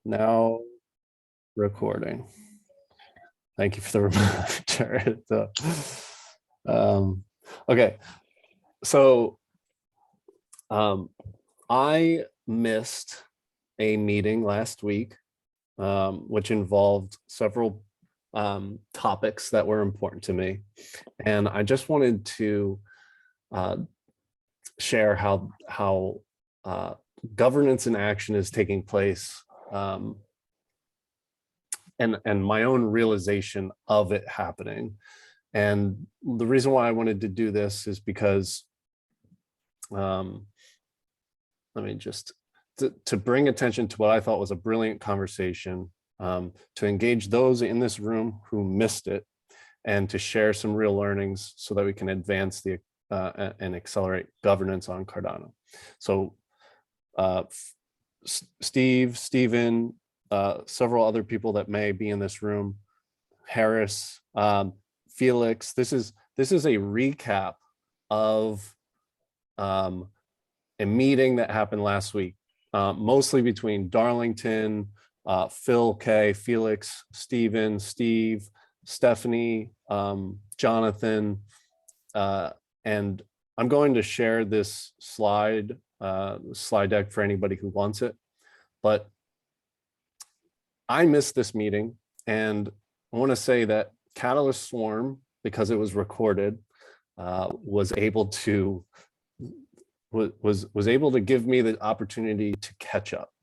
Now recording. Thank you for the reminder. Okay, so I missed a meeting last week, which involved several topics that were important to me. And I just wanted to share how governance in action is taking place, and my own realization of it happening. And the reason why I wanted to do this is because, let me just, to bring attention to what I thought was a brilliant conversation, to engage those in this room who missed it, and to share some real learnings so that we can advance the and accelerate governance on Cardano. So Steve, Stephen, several other people that may be in this room, Harris, Felix, this is a recap of a meeting that happened last week, mostly between Darlington, Phil, K, Felix, Stephen, Steve, Stephanie, Jonathan, and I'm going to share this slide deck for anybody who wants it. But I missed this meeting, and I want to say that Catalyst Swarm, because it was recorded, was able to give me the opportunity to catch up.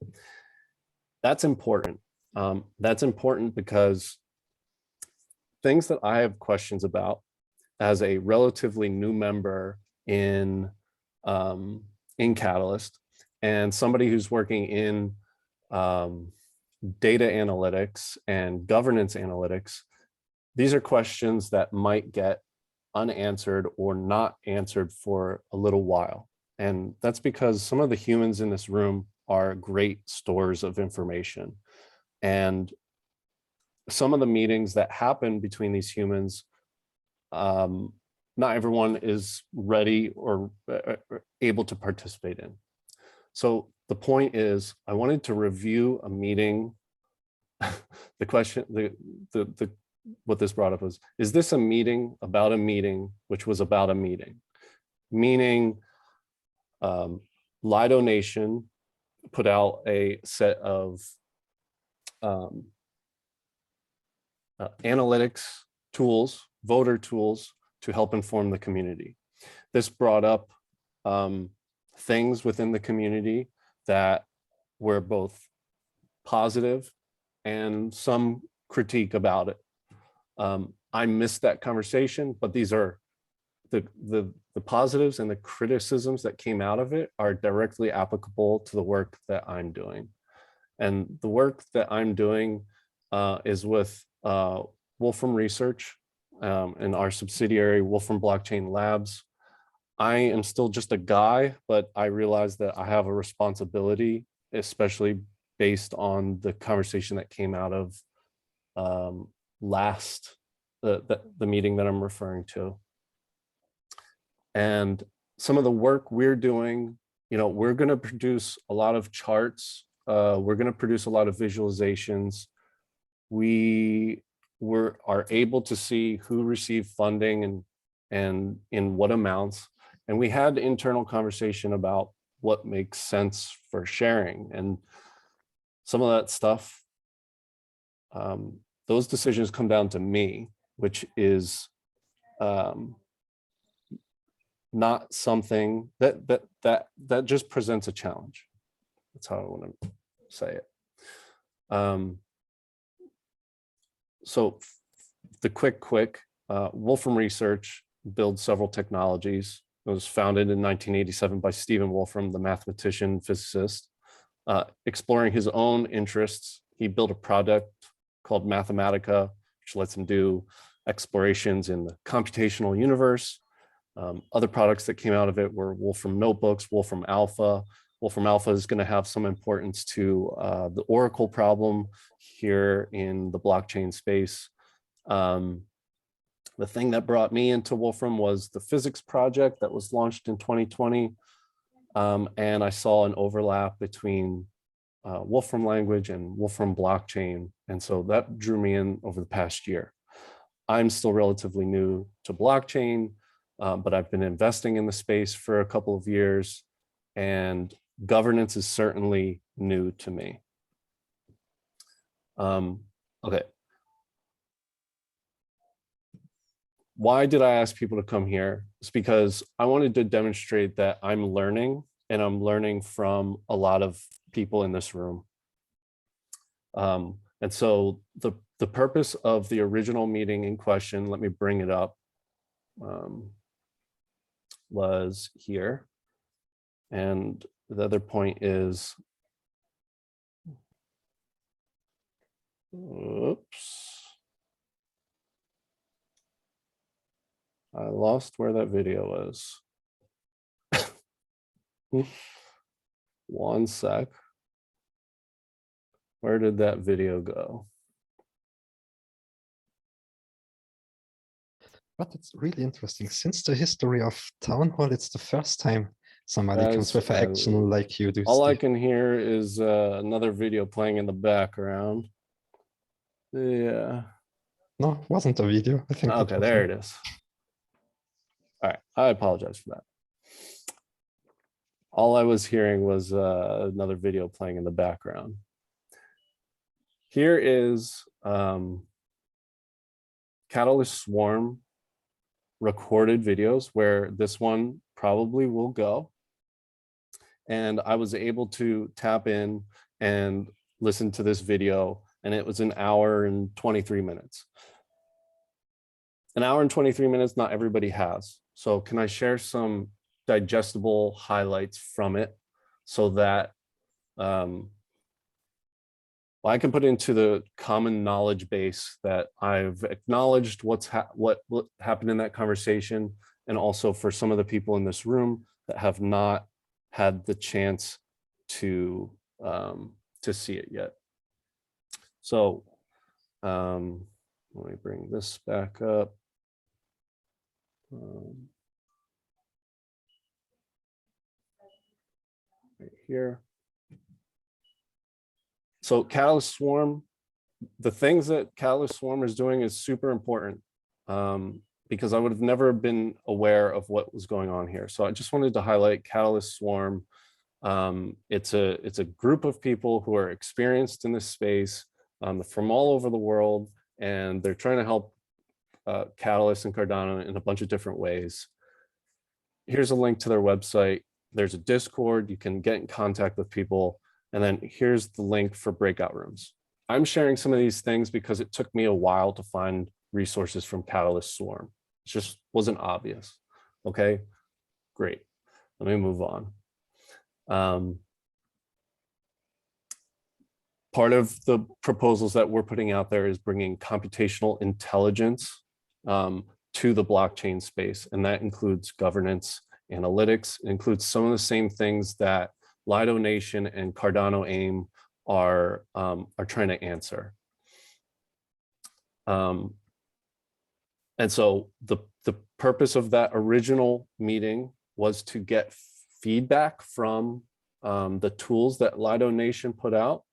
That's important. That's important because things that I have questions about as a relatively new member in Catalyst, and somebody who's working in data analytics and governance analytics, these are questions that might get unanswered or not answered for a little while. And that's because some of the humans in this room are great stores of information. And some of the meetings that happen between these humans, not everyone is ready or able to participate in. So the point is, I wanted to review a meeting. The question, what this brought up was, is this a meeting about a meeting, which was about a meeting? Meaning, Lido Nation put out a set of analytics tools, voter tools, to help inform the community. This brought up things within the community that were both positive and some critique about it. I missed that conversation, but these are the positives and the criticisms that came out of it are directly applicable to the work that I'm doing. And the work that I'm doing is with Wolfram Research and our subsidiary, Wolfram Blockchain Labs. I am still just a guy, but I realize that I have a responsibility, especially based on the conversation that came out of the meeting that I'm referring to. And some of the work we're doing, we're going to produce a lot of charts. We're going to produce a lot of visualizations. We are able to see who received funding and in what amounts. And we had internal conversation about what makes sense for sharing. And some of that stuff, those decisions come down to me, which is not something that just presents a challenge. That's how I want to say it. So the quick, Wolfram Research builds several technologies. It was founded in 1987 by Stephen Wolfram, the mathematician, physicist. Exploring his own interests, he built a product called Mathematica, which lets him do explorations in the computational universe. Other products that came out of it were Wolfram Notebooks, Wolfram Alpha. Wolfram Alpha is going to have some importance to the Oracle problem here in the blockchain space. The thing that brought me into Wolfram was the physics project that was launched in 2020. And I saw an overlap between Wolfram language and Wolfram blockchain. And so that drew me in over the past year. I'm still relatively new to blockchain, but I've been investing in the space for a couple of years, and governance is certainly new to me. Okay. Why did I ask people to come here? It's because I wanted to demonstrate that I'm learning, and I'm learning from a lot of people in this room. And so the purpose of the original meeting in question, let me bring it up, was here. And the other point is, oops. I lost where that video was. One sec. Where did that video go? But it's really interesting. Since the history of Townhall, it's the first time somebody comes with an action like you do. All Steve. I can hear is another video playing in the background. Yeah. No, it wasn't a video. I think. Okay, there it is. All right, I apologize for that. All I was hearing was another video playing in the background. Here is Catalyst Swarm recorded videos, where this one probably will go. And I was able to tap in and listen to this video, and it was 1 hour and 23 minutes. 1 hour and 23 minutes, not everybody has. So can I share some digestible highlights from it so that I can put into the common knowledge base that I've acknowledged what happened in that conversation, and also for some of the people in this room that have not had the chance to see it yet. So let me bring this back up. Right here. So Catalyst Swarm, the things that Catalyst Swarm is doing is super important, because I would have never been aware of what was going on here. So I just wanted to highlight Catalyst Swarm. It's a group of people who are experienced in this space from all over the world, and they're trying to help Catalyst and Cardano in a bunch of different ways. Here's a link to their website. There's a Discord. You can get in contact with people. And then here's the link for breakout rooms. I'm sharing some of these things because it took me a while to find resources from Catalyst Swarm. It just wasn't obvious. Okay, great. Let me move on. Part of the proposals that we're putting out there is bringing computational intelligence to the blockchain space. And that includes governance, analytics. It includes some of the same things that Lido Nation and Cardano AIM are trying to answer. And so the purpose of that original meeting was to get feedback from the tools that Lido Nation put out,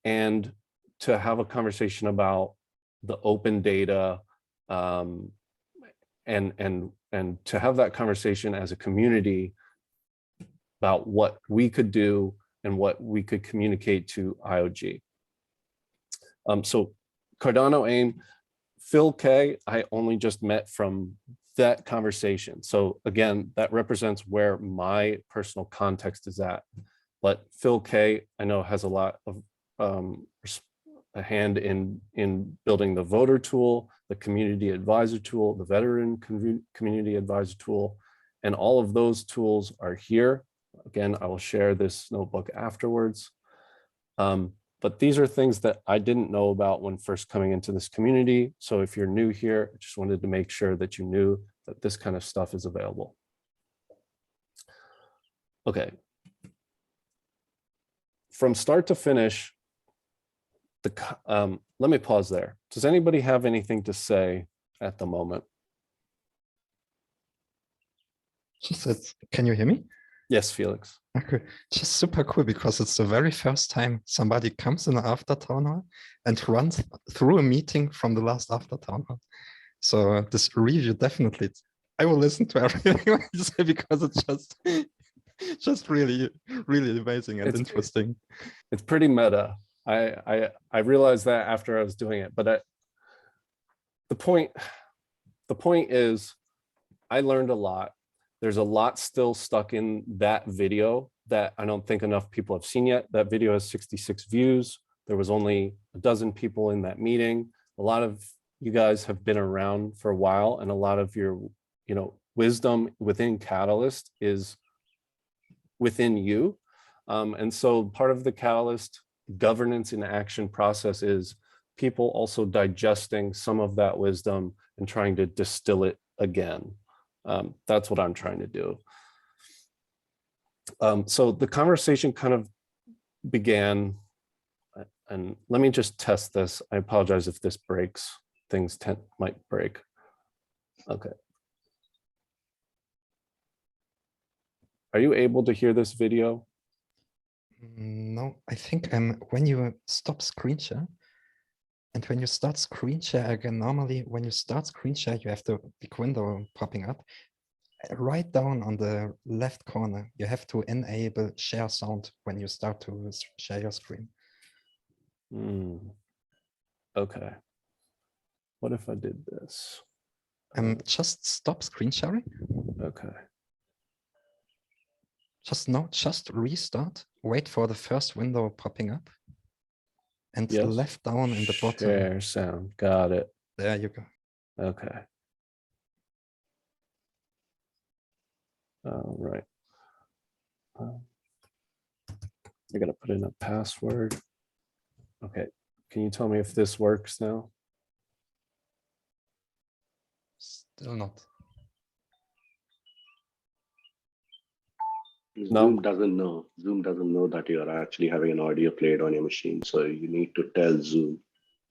and to have a conversation about the open data, and to have that conversation as a community about what we could do and what we could communicate to IOG. So Cardano AIM, Phil K, I only just met from that conversation. So again, that represents where my personal context is at. But Phil K, I know, has a lot of a hand in building the voter tool, the community advisor tool, the veteran community advisor tool, and all of those tools are here. Again, I will share this notebook afterwards. But these are things that I didn't know about when first coming into this community. So if you're new here, I just wanted to make sure that you knew that this kind of stuff is available. Okay. From start to finish, let me pause there. Does anybody have anything to say at the moment? She said, can you hear me? Yes, Felix. Okay, just super cool because it's the very first time somebody comes in after town hall and runs through a meeting from the last after town hall. So this review definitely, I will listen to everything you say because it's just really, really amazing and interesting. It's pretty meta. I realized that after I was doing it, but the point is, I learned a lot. There's a lot still stuck in that video that I don't think enough people have seen yet. That video has 66 views. There was only a dozen people in that meeting. A lot of you guys have been around for a while, and a lot of your, wisdom within Catalyst is within you. And so part of the Catalyst governance and action process is people also digesting some of that wisdom and trying to distill it again. That's what I'm trying to do. So the conversation kind of began, and let me just test this. I apologize if this breaks. Things might break. Okay. Are you able to hear this video? No, I think when you stop screen share and when you start screen share again, normally when you start screen share, you have the big window popping up. Right down on the left corner, you have to enable share sound when you start to share your screen. Okay. What if I did this? Just stop screen sharing. Okay. Just restart. Wait for the first window popping up. And Yes. left down in the bottom. Share sound. Got it. There you go. Okay. All right. I gotta put in a password. Okay. Can you tell me if this works now? Still not. Zoom doesn't know. Zoom doesn't know that you are actually having an audio played on your machine. So you need to tell Zoom.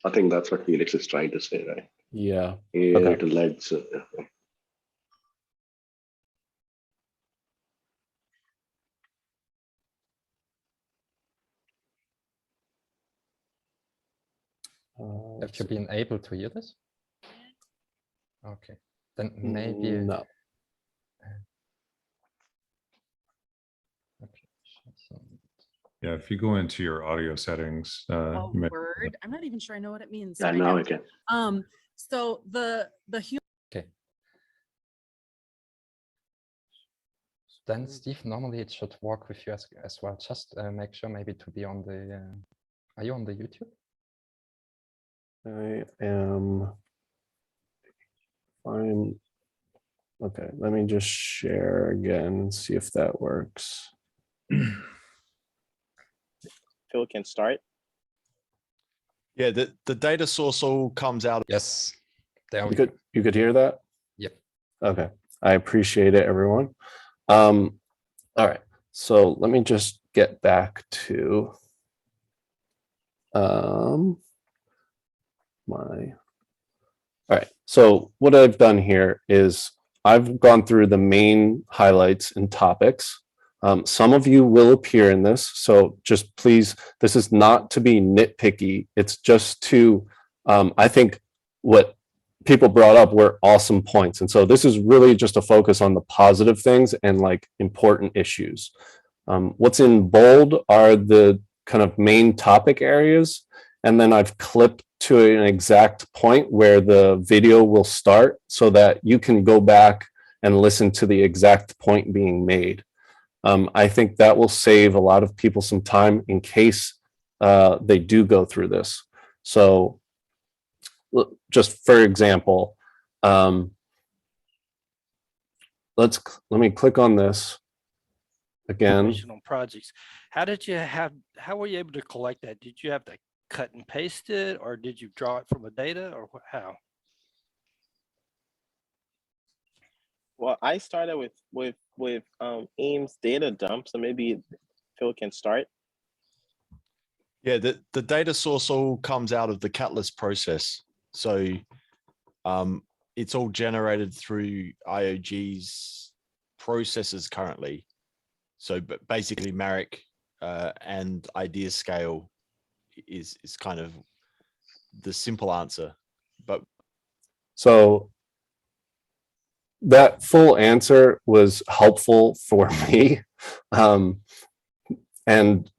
I think that's what Felix is trying to say, right? Yeah. You Okay. need to let Zoom. Have you been able to hear this? Okay. Then maybe. No. Okay. Yeah, if you go into your audio settings, Oh, word. I'm not even sure I know what it means. Yeah, right now now. I can. So the Okay. Then Steve, normally it should work with you as well. Just make sure maybe to be on the. Are you on the YouTube? I am. Fine. Okay, let me just share again and see if that works. Phil can start. Yeah, the data source all comes out. Yes. There we go. You could hear that? Yep. Okay. I appreciate it, everyone. All right. So let me just get back to all right. So what I've done here is I've gone through the main highlights and topics. Some of you will appear in this, so just please, this is not to be nitpicky. It's just to, I think what people brought up were awesome points. And so this is really just a focus on the positive things and like important issues. What's in bold are the kind of main topic areas. And then I've clipped to an exact point where the video will start so that you can go back and listen to the exact point being made. I think that will save a lot of people some time in case they do go through this. So just for example, let me click on this again. Projects. How were you able to collect that? Did you have to cut and paste it, or did you draw it from the data, or how? Well, I started with AIM's data dump, so maybe Phil can start. Yeah, the data source all comes out of the Catalyst process. So it's all generated through IOG's processes currently. So but basically Marek and idea scale is kind of the simple answer. But So that full answer was helpful for me. And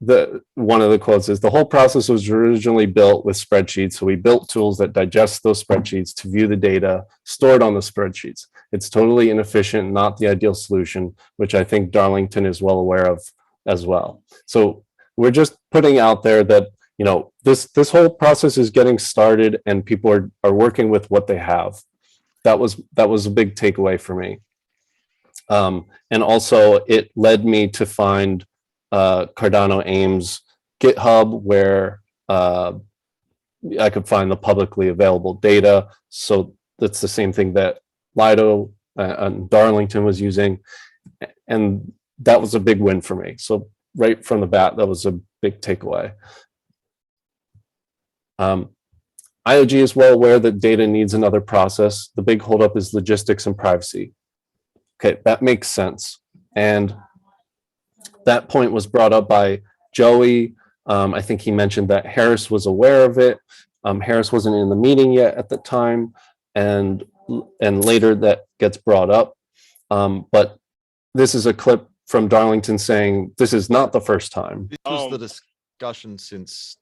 one of the quotes is, the whole process was originally built with spreadsheets. So we built tools that digest those spreadsheets to view the data stored on the spreadsheets. It's totally inefficient, not the ideal solution, which I think Darlington is well aware of as well. So we're just putting out there that, you know, this whole process is getting started and people are working with what they have. That was a big takeaway for me. And also it led me to find Cardano AIM's GitHub, where I could find the publicly available data. So that's the same thing that Lido and Darlington was using. And that was a big win for me. So right from the bat, that was a big takeaway. IOG is well aware that data needs another process. The big holdup is logistics and privacy. Okay, that makes sense. And that point was brought up by Joey. I think he mentioned that Harris was aware of it. Harris wasn't in the meeting yet at the time, and later that gets brought up. But this is a clip from Darlington saying this is not the first time. this was the discussion since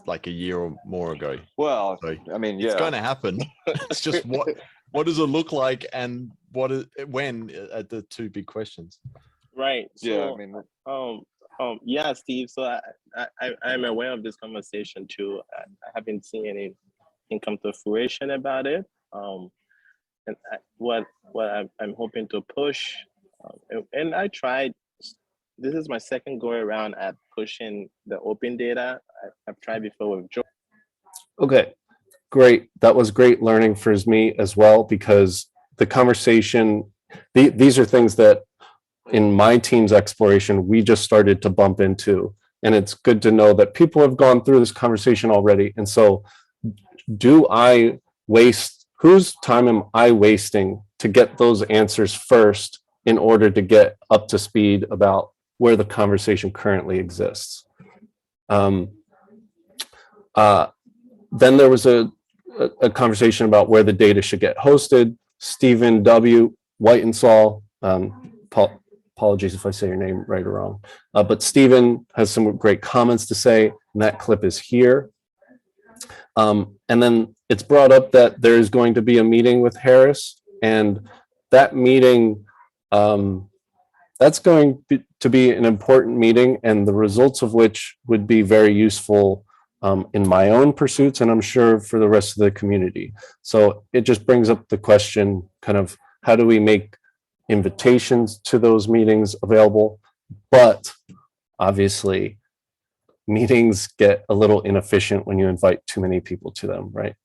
like a year or more ago. Well, So I mean, it's yeah. going to happen. It's just what does it look like and when are the two big questions. Right. Yeah, So, I mean, yeah, Steve. So I'm aware of this conversation too. I haven't seen anything come to fruition about it. And what I'm hoping to push, and I tried. This is my second go around at pushing the open data. I've tried before with Joe. Okay, great. That was great learning for me as well, because the conversation, these are things that in my team's exploration, we just started to bump into. And it's good to know that people have gone through this conversation already. And so whose time am I wasting to get those answers first in order to get up to speed about where the conversation currently exists? Then there was a conversation about where the data should get hosted. Stephen W. Whitensall, apologies if I say your name right or wrong, but Stephen has some great comments to say, and that clip is here. And then it's brought up that there is going to be a meeting with Harris, and that meeting, that's going to be an important meeting, and the results of which would be very useful in my own pursuits, and I'm sure for the rest of the community. So it just brings up the question, kind of, how do we make invitations to those meetings available? But obviously, meetings get a little inefficient when you invite too many people to them, right?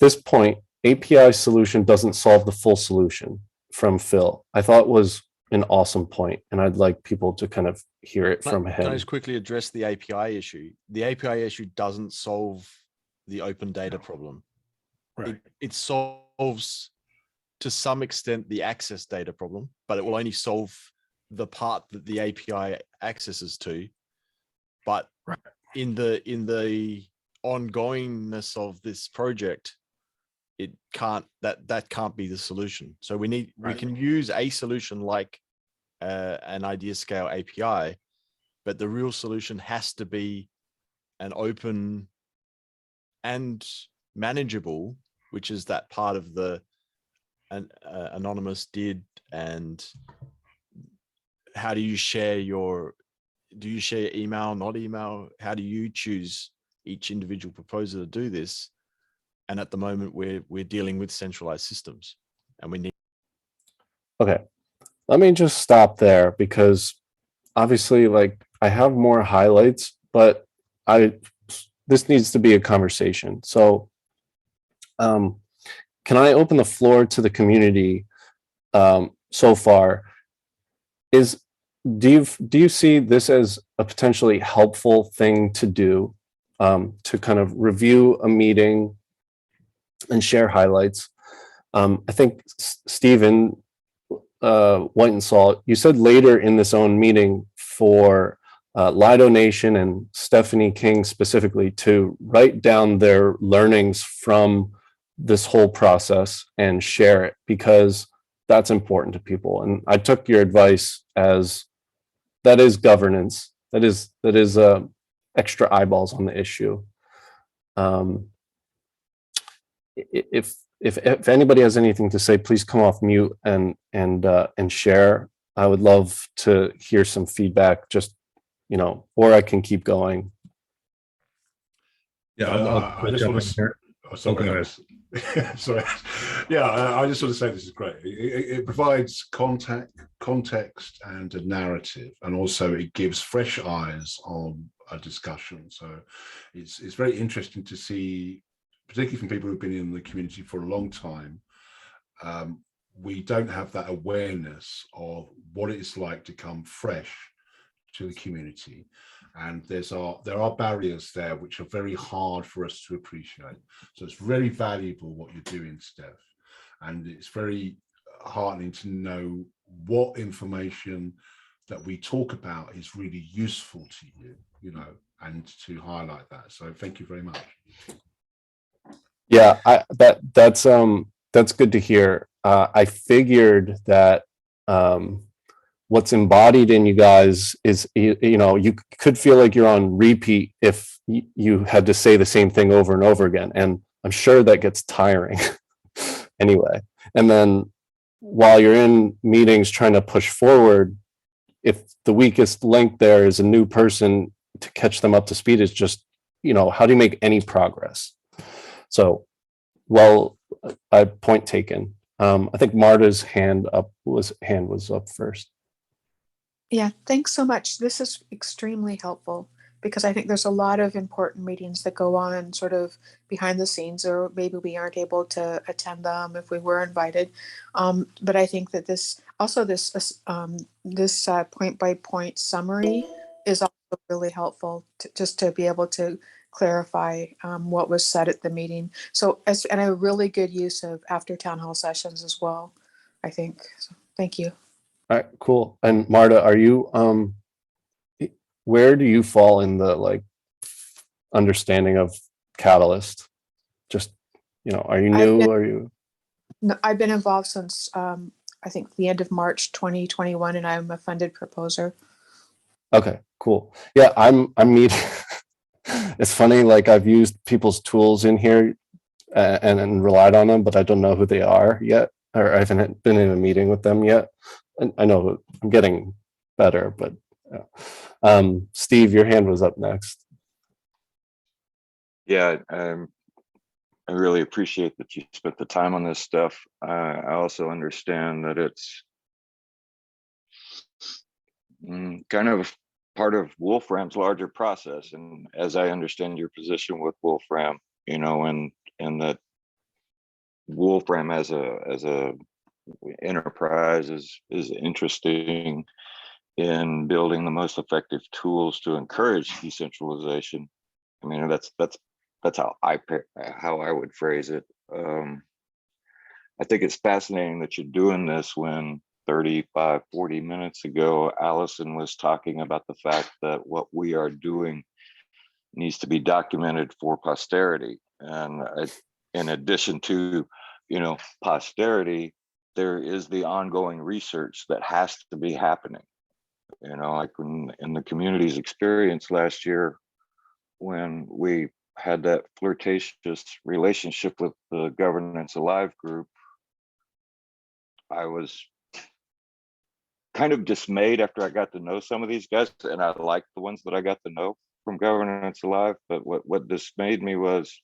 This point, API solution doesn't solve the full solution, from Phil. I thought was an awesome point, and I'd like people to kind of hear it from him. Can I just quickly address the API issue? The API issue doesn't solve the open data problem. Right. It solves to some extent the access data problem, but it will only solve the part that the API accesses to. But in the ongoingness of this project, it can't, that can't be the solution. So we can use a solution like an idea scale API, but the real solution has to be an open and manageable, which is that part of the anonymous did, and how do you share do you share email, not email? How do you choose each individual proposer to do this? And at the moment we're dealing with centralized systems, and we need. Okay, let me just stop there, because obviously, like, I have more highlights, but this needs to be a conversation. So can I open the floor to the community so far? Do you see this as a potentially helpful thing to do, to kind of review a meeting and share highlights? I think Stephen White and Salt, you said later in this own meeting for Lido Nation and Stephanie King specifically to write down their learnings from this whole process and share it, because that's important to people. And I took your advice as that is governance. That is extra eyeballs on the issue. If anybody has anything to say, please come off mute and share. I would love to hear some feedback, just, you know, or I can keep going. Yeah, I just want to. Sorry. Yeah, I just want to say this is great. It provides context and a narrative, and also it gives fresh eyes on a discussion. So it's very interesting to see, particularly from people who've been in the community for a long time. We don't have that awareness of what it's like to come fresh to the community. And there are barriers there which are very hard for us to appreciate. So it's very valuable what you're doing, Steph. And it's very heartening to know what information that we talk about is really useful to you, you know, and to highlight that. So thank you very much. Yeah, that's good to hear. I figured that what's embodied in you guys is, you know, you could feel like you're on repeat if you had to say the same thing over and over again. And I'm sure that gets tiring anyway. And then while you're in meetings trying to push forward, if the weakest link there is a new person, to catch them up to speed is just, you know, how do you make any progress? So, well, I point taken. I think Marta's hand was up first. Yeah, thanks so much. This is extremely helpful because I think there's a lot of important meetings that go on sort of behind the scenes, or maybe we aren't able to attend them if we were invited. But I think that this point by point summary is also really helpful just to be able to clarify what was said at the meeting. So and a really good use of after town hall sessions as well, I think. So, thank you. All right, cool. And Marta, are you where do you fall in the like understanding of Catalyst? Just, you know, are you new? Are you? No, I've been involved since I think the end of March 2021, and I'm a funded proposer. Okay, cool. Yeah, I'm meeting. It's funny, like I've used people's tools in here and relied on them, but I don't know who they are yet, or I haven't been in a meeting with them yet. And I know I'm getting better, but yeah. Steve, your hand was up next. Yeah, I really appreciate that you spent the time on this stuff. I also understand that it's kind of part of Wolfram's larger process. And as I understand your position with Wolfram, you know, and that Wolfram as a enterprise is interesting in building the most effective tools to encourage decentralization. I mean, that's how I would phrase it. I think it's fascinating that you're doing this when 35, 40 minutes ago, Allison was talking about the fact that what we are doing needs to be documented for posterity. And in addition to, you know, posterity, there is the ongoing research that has to be happening. You know, like in the community's experience last year, when we had that flirtatious relationship with the Governance Alive group, I was kind of dismayed after I got to know some of these guys, and I liked the ones that I got to know from Governance Alive. But what dismayed me was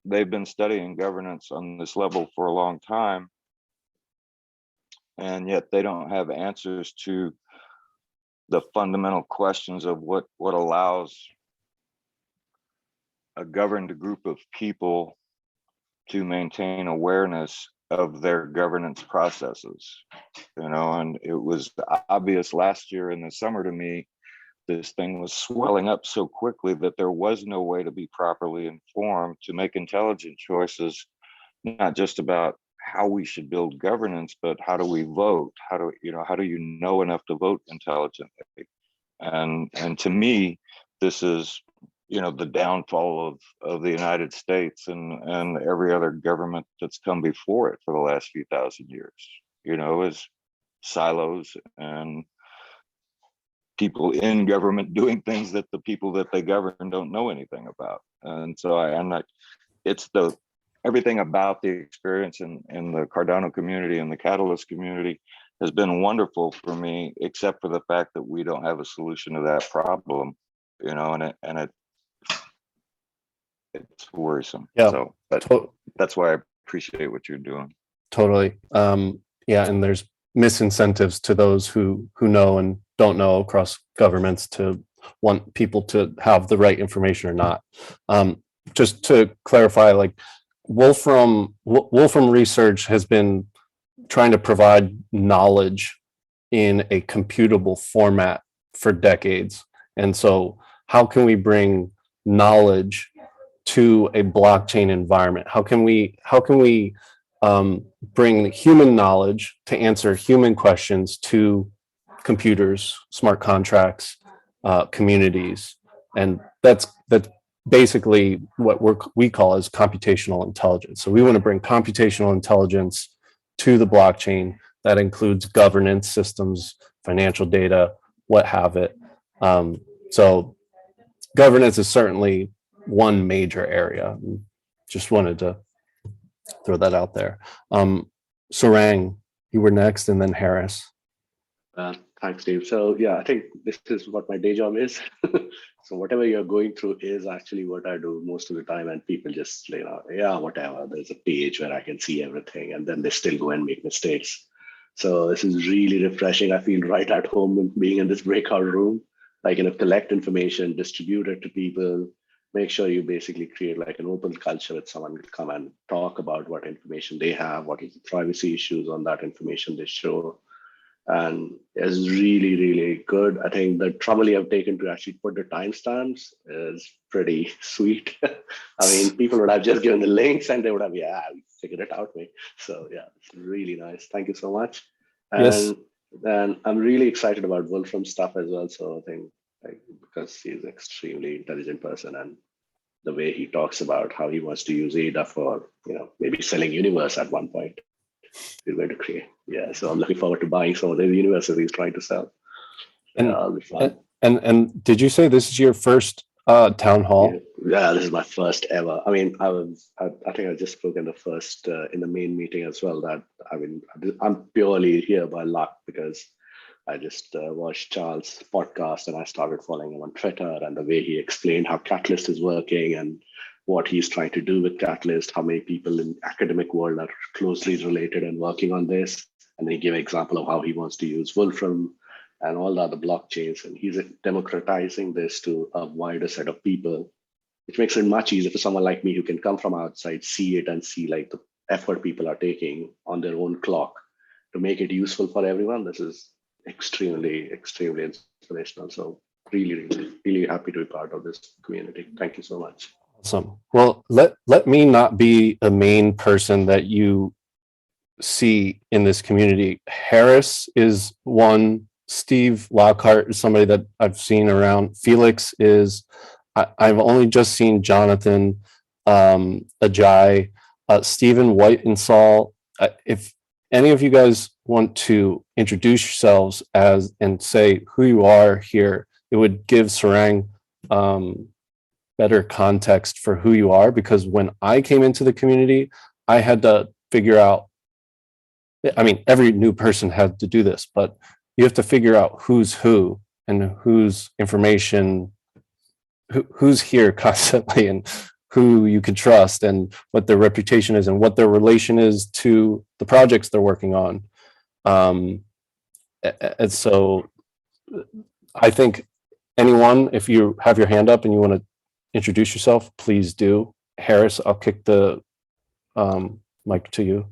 they've been studying governance on this level for a long time, and yet they don't have answers to the fundamental questions of what allows a governed group of people to maintain awareness of their governance processes. You know, and it was obvious last year in the summer to me, this thing was swelling up so quickly that there was no way to be properly informed to make intelligent choices, not just about how we should build governance, but how do we vote? How do you know enough to vote intelligently? And to me, this is, the downfall of the United States and every other government that's come before it for the last few thousand years, is silos and people in government doing things that the people that they govern don't know anything about. And so everything about the experience in the Cardano community and the Catalyst community has been wonderful for me, except for the fact that we don't have a solution to that problem, it's worrisome. Yeah. So that's why I appreciate what you're doing. Totally. Yeah, and there's misincentives to those who know and don't know across governments to want people to have the right information or not. Just to clarify, like Wolfram Research has been trying to provide knowledge in a computable format for decades. And so how can we bring knowledge to a blockchain environment? How can we bring human knowledge to answer human questions to computers, smart contracts, communities? And that's basically what we call as computational intelligence. So we want to bring computational intelligence to the blockchain. That includes governance systems, financial data, what have it. So governance is certainly one major area. Just wanted to throw that out there. Sarang, you were next, and then Harris. Thanks, Steve. So yeah, I think this is what my day job is. So whatever you're going through is actually what I do most of the time, and people just, yeah, whatever. There's a page where I can see everything, and then they still go and make mistakes. So this is really refreshing. I feel right at home being in this breakout room, collect information, distribute it to people, make sure you basically create like an open culture that someone will come and talk about what information they have, what is the privacy issues on that information they show. And it's really, really good. I think the trouble you have taken to actually put the timestamps is pretty sweet. I mean, people would have just given the links and they would have, figured it out, mate. So yeah, it's really nice. Thank you so much. And Yes. then I'm really excited about Wolfram stuff as well. So I think because he's an extremely intelligent person, and the way he talks about how he wants to use ADA for, maybe selling universe at one point. He's going to create. Yeah, so I'm looking forward to buying some of the universes he's trying to sell. And, That'll be fun. And did you say this is your first town hall? Yeah, this is my first ever. I mean, I think I just spoke in the first in the main meeting as well. That I'm purely here by luck because I just watched Charles' podcast and I started following him on Twitter, and the way he explained how Catalyst is working and what he's trying to do with Catalyst, how many people in academic world are closely related and working on this. And they give an example of how he wants to use Wolfram and all the other blockchains. And he's democratizing this to a wider set of people, which makes it much easier for someone like me who can come from outside, see it and see like the effort people are taking on their own clock to make it useful for everyone. This is extremely, extremely inspirational. So really, really, really happy to be part of this community. Thank you so much. Awesome. Well, let me not be a main person that you see in this community. Harris is one. Steve Lockhart is somebody that I've seen around. Felix is, I've only just seen Jonathan Ajay, Stephen Whitensall. If any of you guys want to introduce yourselves and say who you are here, it would give Sarang better context for who you are, because when I came into the community, I had to figure out, I mean, every new person had to do this, but you have to figure out who's who and whose information, who's here constantly and who you can trust and what their reputation is and what their relation is to the projects they're working on. And so I think anyone, if you have your hand up and you want to introduce yourself, please do. Harris, I'll kick the mic to you.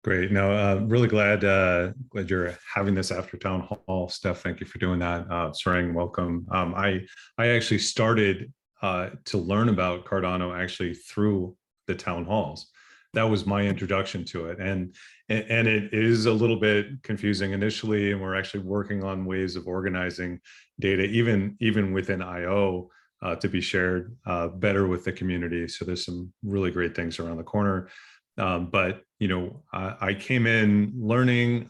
Great. No, really glad you're having this after town hall. Steph, thank you for doing that. Sarang, welcome. I actually started to learn about Cardano actually through the town halls. that was my introduction to it. And it is a little bit confusing initially, and we're actually working on ways of organizing data, even within IO, to be shared better with the community. So there's some really great things around the corner. But I came in learning,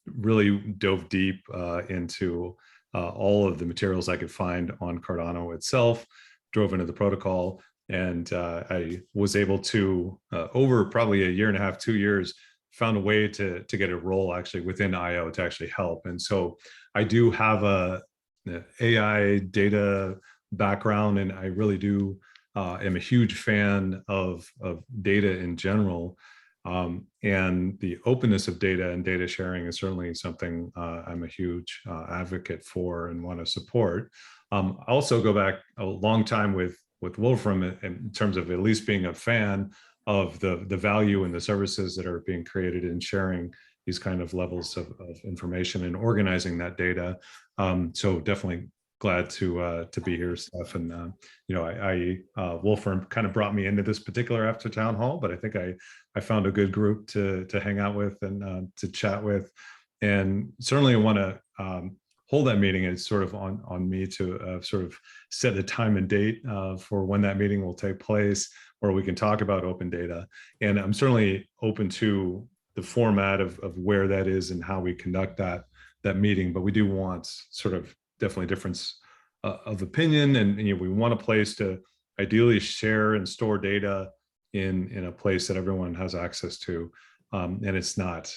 really dove deep into all of the materials I could find on Cardano itself, drove into the protocol, and I was able to, over probably a year and a half, 2 years, found a way to get a role actually within IO to actually help. And so I do have a AI data background, and I really do am a huge fan of data in general. And the openness of data and data sharing is certainly something I'm a huge advocate for and want to support. I also go back a long time with Wolfram in terms of at least being a fan of the value and the services that are being created in sharing these kind of levels of information and organizing that data. So definitely glad to be here, Steph. And Wolfram kind of brought me into this particular after town hall, but I think I found a good group to hang out with and to chat with, and certainly want to hold that meeting. It's sort of on me to sort of set a time and date for when that meeting will take place, where we can talk about open data. And I'm certainly open to the format of where that is and how we conduct that meeting, but we do want sort of definitely difference of opinion, and we want a place to ideally share and store data in a place that everyone has access to, and it's not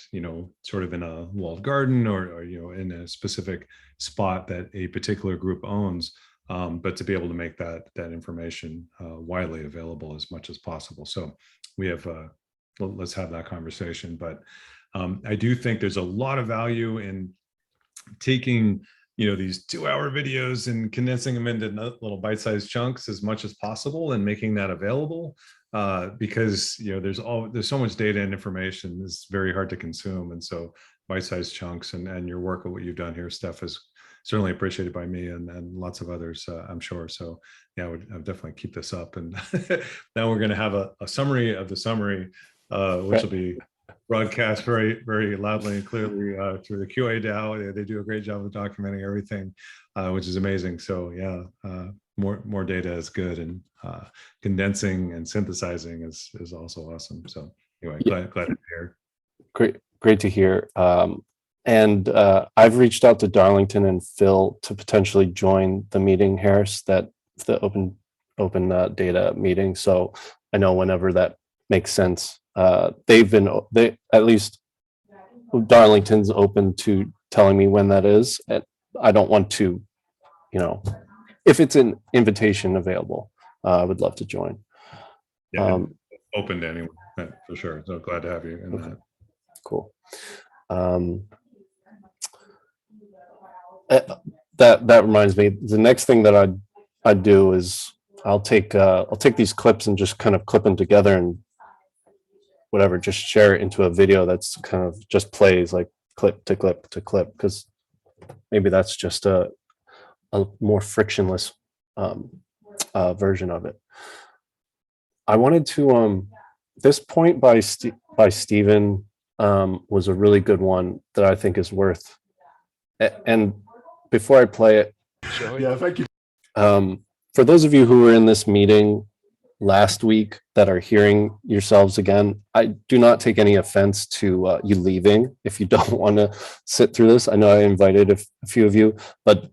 sort of in a walled garden or in a specific spot that a particular group owns, but to be able to make that information widely available as much as possible. So we have let's have that conversation. But I do think there's a lot of value in taking these 2-hour videos and condensing them into little bite-sized chunks as much as possible and making that available, because there's so much data and information. It's very hard to consume, and so bite-sized chunks and your work of what you've done here, Steph, is certainly appreciated by me and lots of others, I'm sure. So yeah, I would definitely keep this up. And now we're going to have a summary of the summary, which will be broadcast very, very loudly and clearly through the QA DAO. They do a great job of documenting everything, which is amazing. So yeah, more data is good, and condensing and synthesizing is also awesome. So anyway, glad to be here. Great to hear. And I've reached out to Darlington and Phil to potentially join the meeting, Harris, the open data meeting. So I know whenever that makes sense. They at least Darlington's open to telling me when that is. And I don't want to, if it's an invitation available, I would love to join. Yeah, open to anyone for sure. So glad to have you in that. Cool. That reminds me. The next thing that I'd do is I'll take these clips and just kind of clip them together and whatever, just share it into a video that's kind of just plays like clip to clip to clip, because maybe that's just a more frictionless version of it. I wanted to this point by Stephen was a really good one that I think is worth. And before I play it, sure. Yeah, thank you. For those of you who were in this meeting last week that are hearing yourselves again, I do not take any offense to you leaving if you don't want to sit through this. I know I invited a few of you, but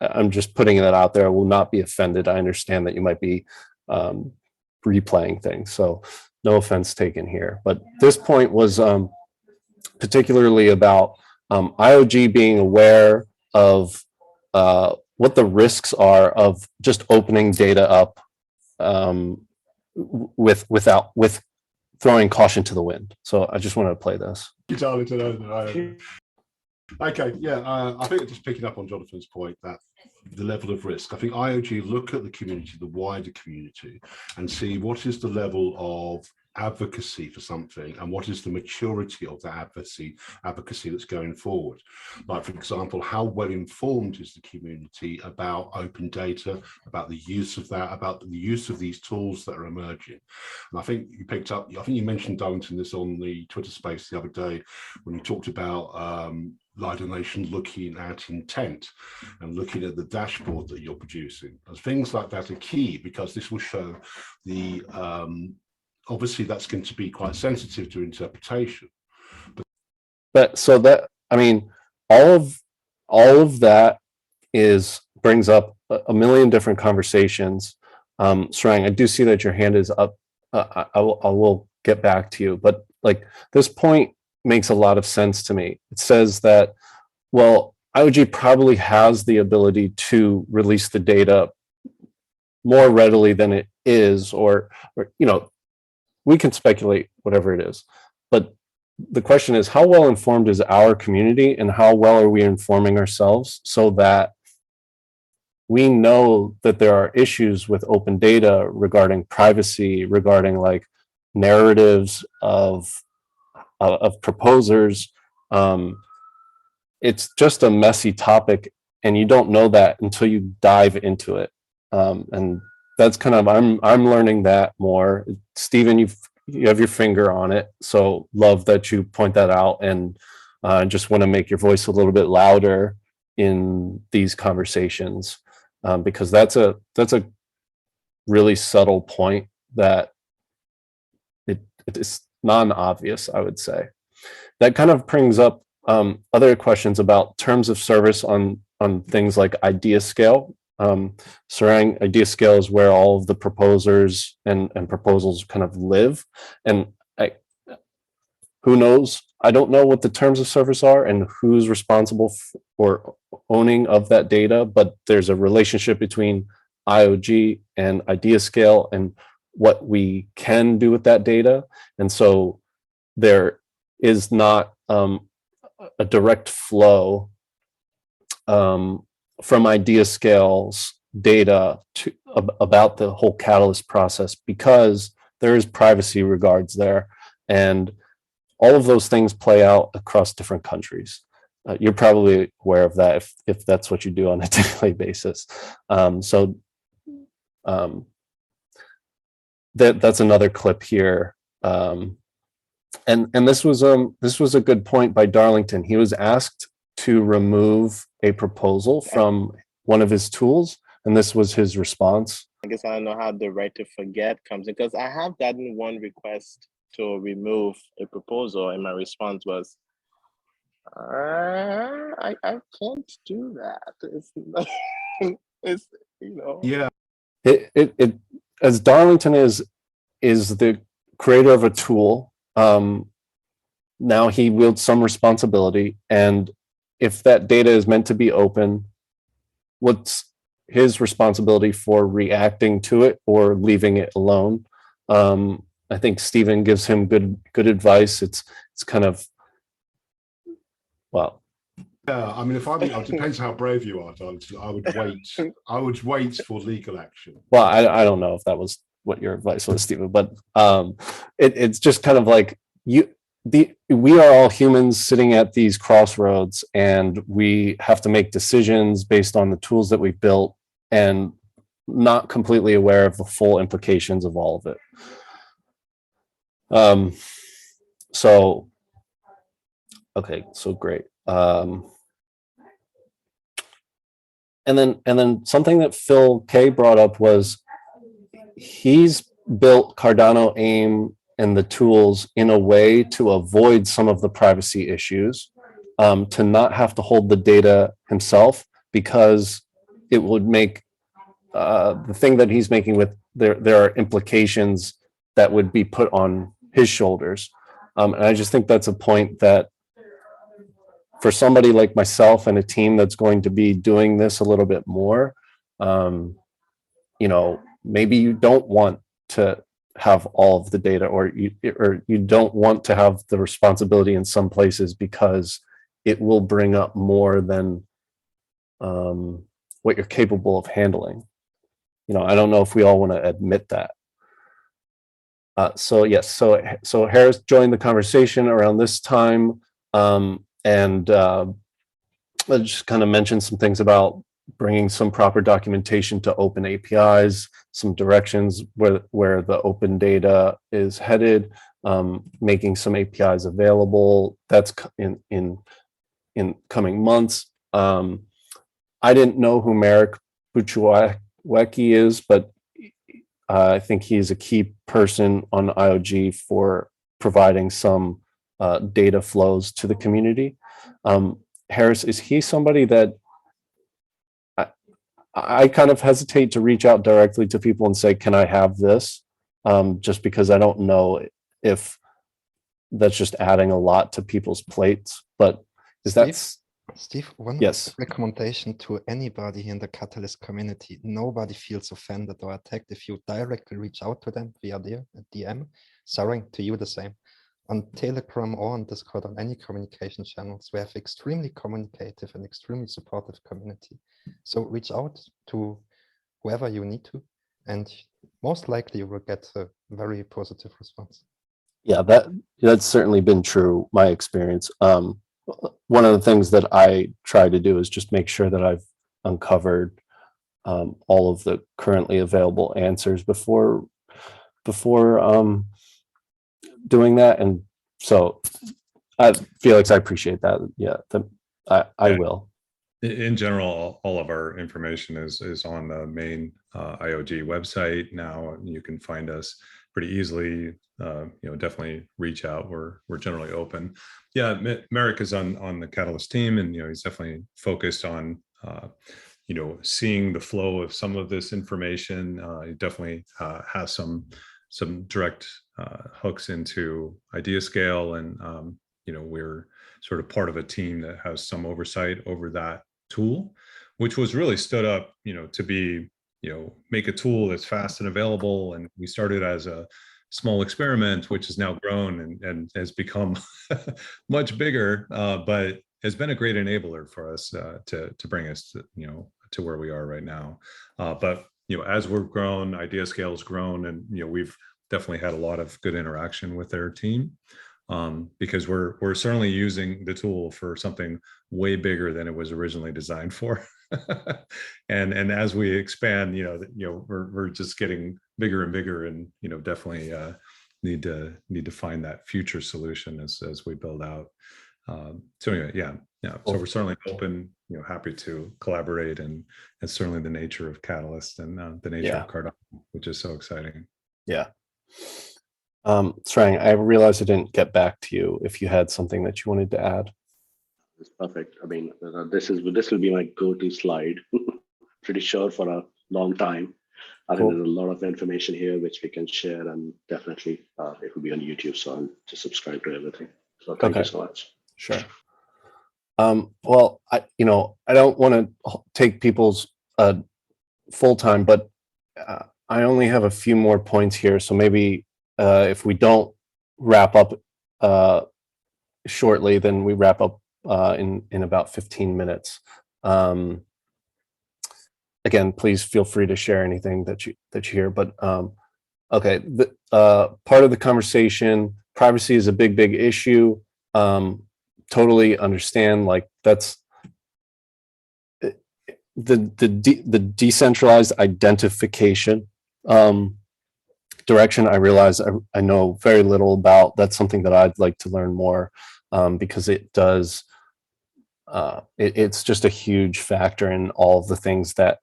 I'm just putting that out there. I will not be offended. I understand that you might be replaying things, so no offense taken here. But this point was particularly about IOG being aware of what the risks are of just opening data up with throwing caution to the wind. So I just wanted to play this. Okay, yeah, I think just picking up on Jonathan's point, that the level of risk. I think IOG look at the community, the wider community, and see what is the level of advocacy for something, and what is the maturity of that advocacy that's going forward. Like, for example, how well informed is the community about open data, about the use of that, about the use of these tools that are emerging. And I think you picked up, I think you mentioned, Darlington, this on the Twitter space the other day when you talked about Lido Nation looking at intent and looking at the dashboard that you're producing. And things like that are key, because this will show the obviously that's going to be quite sensitive to interpretation. But so that, I mean, all of that brings up a million different conversations. Sarang, I do see that your hand is up. I will get back to you, but like, this point makes a lot of sense to me. It says that, well, IOG probably has the ability to release the data more readily than it is, or you know, we can speculate whatever it is, but the question is, how well informed is our community, and how well are we informing ourselves so that we know that there are issues with open data regarding privacy, regarding like narratives of proposers. It's just a messy topic, and you don't know that until you dive into it. And that's kind of, I'm learning that more. Stephen, you have your finger on it, so love that you point that out, and just want to make your voice a little bit louder in these conversations, because that's a really subtle point that it is non-obvious, I would say. That kind of brings up other questions about terms of service on things like idea scale. Sarang, idea scale is where all of the proposers and proposals kind of live, and who knows, I don't know what the terms of service are and who's responsible for owning of that data, but there's a relationship between IOG and idea scale and what we can do with that data. And so there is not a direct flow from idea scale's data to about the whole catalyst process, because there is privacy regards there, and all of those things play out across different countries. You're probably aware of that if that's what you do on a daily basis. That's another clip here. And this was a good point by Darlington. He was asked to remove a proposal from one of his tools, and this was his response. I guess I don't know how the right to forget comes in, because I have gotten one request to remove a proposal, and my response was, I can't do that. It's you know. Yeah. It as Darlington is the creator of a tool. Now he wields some responsibility, and if that data is meant to be open, what's his responsibility for reacting to it or leaving it alone? I think Stephen gives him good advice. It's kind of, well. Yeah, I mean, it depends how brave you are, Darlington. I would wait for legal action. Well, I don't know if that was what your advice was, Stephen, but it's just kind of like we are all humans sitting at these crossroads, and we have to make decisions based on the tools that we've built, and not completely aware of the full implications of all of it. So, okay, so great. And then something that Phil K brought up was he's built Cardano AIM and the tools in a way to avoid some of the privacy issues, to not have to hold the data himself, because it would make the thing that he's making with there are implications that would be put on his shoulders. And I just think that's a point that for somebody like myself and a team that's going to be doing this a little bit more, you know, maybe you don't want to have all of the data, or you don't want to have the responsibility in some places because it will bring up more than what you're capable of handling. You know, I don't know if we all want to admit that. So yes, so Harris joined the conversation around this time, and I just kind of mentioned some things about bringing some proper documentation to open APIs, some directions where the open data is headed, making some APIs available. That's in coming months. I didn't know who Marek Buchwecki is, but I think he's a key person on IOG for providing some data flows to the community. Harris, is he somebody that I kind of hesitate to reach out directly to people and say, can I have this? Just because I don't know if that's just adding a lot to people's plates, but is that... Steve, one yes recommendation to anybody in the Catalyst community: nobody feels offended or attacked if you directly reach out to them via their DM. Sorry, to you the same. On Telegram or on Discord, on any communication channels, we have extremely communicative and extremely supportive community. So reach out to whoever you need to, and most likely you will get a very positive response. Yeah, that's certainly been true, my experience. One of the things that I try to do is just make sure that I've uncovered all of the currently available answers before doing that. And so Felix, I appreciate that. Yeah, I will. In general, all of our information is on the main IOG website now. You can find us pretty easily. Definitely reach out. We're generally open. Yeah, Marek is on the Catalyst team, and he's definitely focused on seeing the flow of some of this information. He definitely has some direct hooks into IdeaScale, and we're sort of part of a team that has some oversight over that tool, which was really stood up to be make a tool that's fast and available. And we started as a small experiment, which has now grown and has become much bigger, but has been a great enabler for us to bring us to where we are right now. But as we've grown, IdeaScale has grown, and we've definitely had a lot of good interaction with their team, because we're certainly using the tool for something way bigger than it was originally designed for. and as we expand, we're just getting bigger and bigger, and definitely need to find that future solution as we build out. So anyway, yeah. So we're certainly open, happy to collaborate, and it's certainly the nature of Catalyst and the nature of Cardano, which is so exciting. Yeah. Sarang, I realized I didn't get back to you if you had something that you wanted to add. It's perfect. I mean, this will be my go-to slide. Pretty sure for a long time. I think there's a lot of information here which we can share, and definitely it will be on YouTube. So I'll just subscribe to everything. So thank you so much. Sure. Well, I don't want to take people's full time, but I only have a few more points here. So maybe if we don't wrap up shortly, then we wrap up in about 15 minutes. Again, please feel free to share anything that you hear. But okay, part of the conversation, privacy is a big issue. Totally understand, like that's the decentralized identification direction. I realize I know very little about. That's something that I'd like to learn more, because it does. It's just a huge factor in all of the things that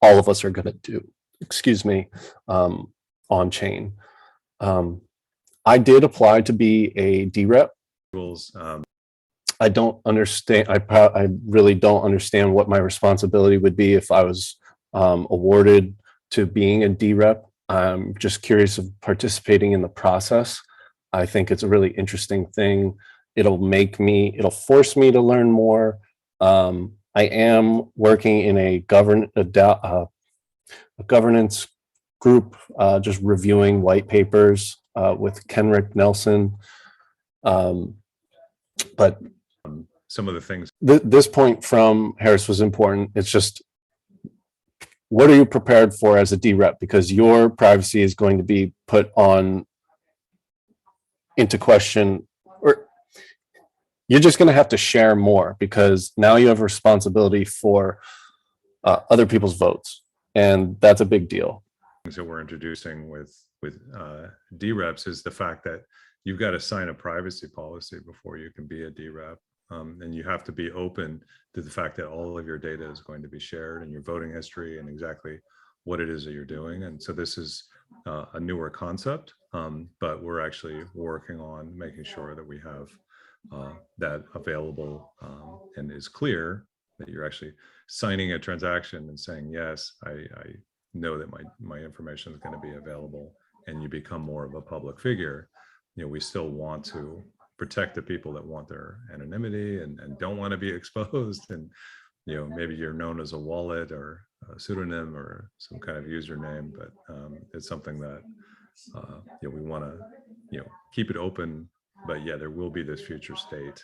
all of us are going to do. Excuse me, on chain. I did apply to be a dRep. I don't understand. I really don't understand what my responsibility would be if I was awarded to being a dRep. I'm just curious of participating in the process. I think it's a really interesting thing. It'll force me to learn more. I am working in a governance group, just reviewing white papers with Kenrick Nelson. But some of the things. This point from Harris was important. It's just what are you prepared for as a dRep? Because your privacy is going to be put into question, or you're just going to have to share more, because now you have responsibility for other people's votes, and that's a big deal. Things that we're introducing with dReps is the fact that you've got to sign a privacy policy before you can be a dRep. And you have to be open to the fact that all of your data is going to be shared, and your voting history and exactly what it is that you're doing. And so this is a newer concept, but we're actually working on making sure that we have that available and is clear that you're actually signing a transaction and saying, yes, I know that my information is going to be available, and you become more of a public figure. You know, we still want to protect the people that want their anonymity and don't want to be exposed. And, you know, maybe you're known as a wallet or a pseudonym or some kind of username, but it's something that, you know, we want to, you know, keep it open, but yeah, there will be this future state.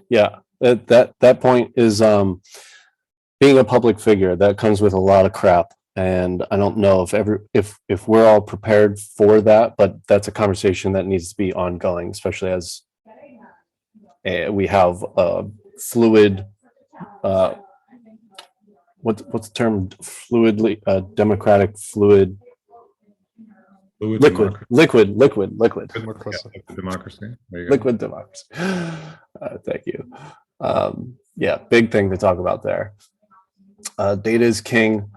Yeah, that point is being a public figure, that comes with a lot of crap. And I don't know if we're all prepared for that, but that's a conversation that needs to be ongoing, especially as we have a fluid, what's the term? Fluidly, democratic, fluid, liquid Democracy. There you go. liquid democracy. Thank you. Yeah, big thing to talk about there. Data is king.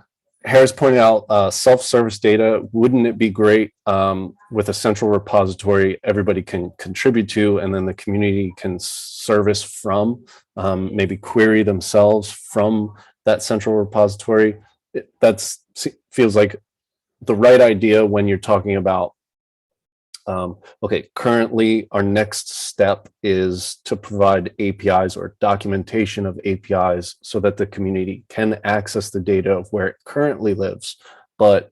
Harris pointed out self-service data. Wouldn't it be great with a central repository everybody can contribute to, and then the community can service from, maybe query themselves from that central repository? That feels like the right idea when you're talking about, okay, currently our next step is to provide APIs or documentation of APIs so that the community can access the data of where it currently lives. But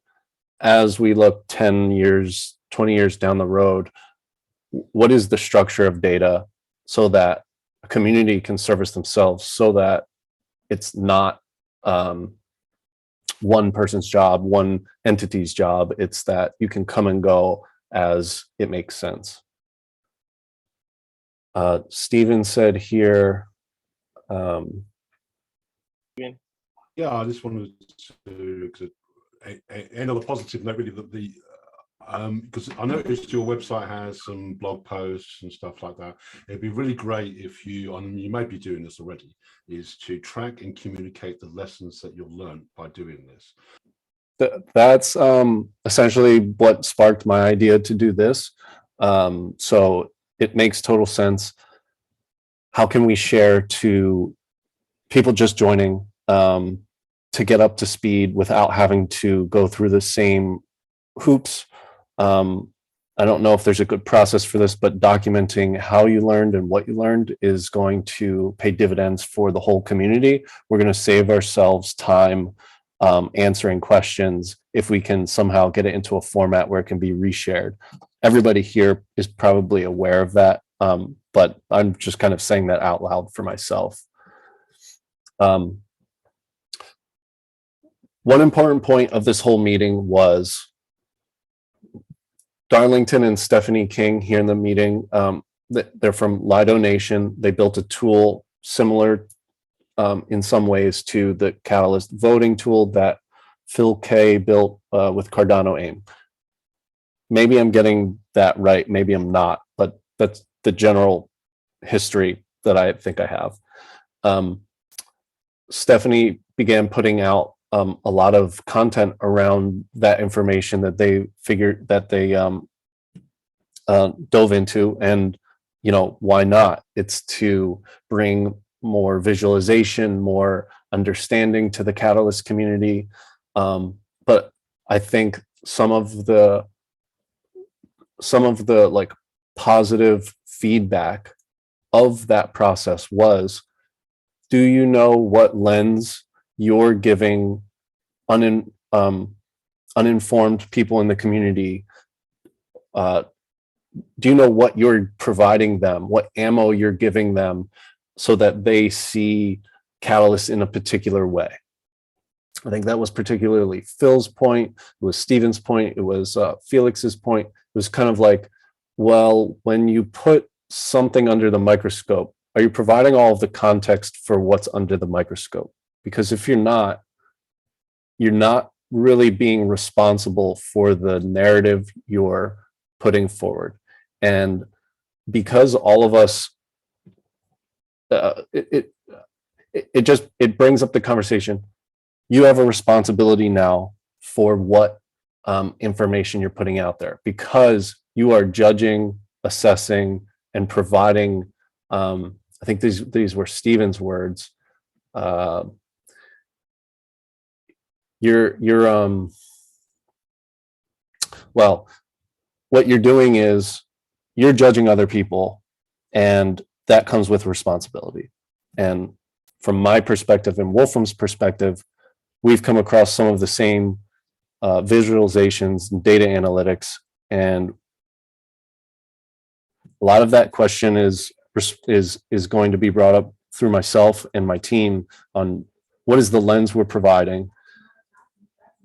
as we look 10 years, 20 years down the road, what is the structure of data so that a community can service themselves, so that it's not one person's job, one entity's job? It's that you can come and go as it makes sense. Stephen said here, yeah, I just wanted to end on a positive note, really, that because I noticed your website has some blog posts and stuff like that. It'd be really great if you, and you may be doing this already, is to track and communicate the lessons that you've learned by doing this. That's essentially what sparked my idea to do this. So it makes total sense. How can we share to people just joining to get up to speed without having to go through the same hoops? I don't know if there's a good process for this, but documenting how you learned and what you learned is going to pay dividends for the whole community. We're going to save ourselves time answering questions if we can somehow get it into a format where it can be reshared. Everybody here is probably aware of that, but I'm just kind of saying that out loud for myself. One important point of this whole meeting was Darlington and Stephanie King here in the meeting. They're from Lido Nation. They built a tool similar in some ways to the Catalyst voting tool that Phil K built with Cardano AIM. Maybe I'm getting that right, maybe I'm not, but that's the general history that I think I have. Stephanie began putting out a lot of content around that information that they figured that they dove into, and you know, why not? It's to bring more visualization, more understanding to the Catalyst community. But I think some of the like positive feedback of that process was, do you know what lens you're giving uninformed people in the community? Do you know what you're providing them, what ammo you're giving them so that they see Catalyst in a particular way? I think that was particularly Phil's point. It was Stephen's point. It was Felix's point. It was kind of like, well, when you put something under the microscope, are you providing all of the context for what's under the microscope? Because if you're not really being responsible for the narrative you're putting forward. And because all of us, it brings up the conversation. You have a responsibility now for what information you're putting out there, because you are judging, assessing, and providing. I think these were Stephen's words. Well, what you're doing is you're judging other people, and that comes with responsibility. And from my perspective and Wolfram's perspective, we've come across some of the same visualizations and data analytics, and a lot of that question is going to be brought up through myself and my team on what is the lens we're providing,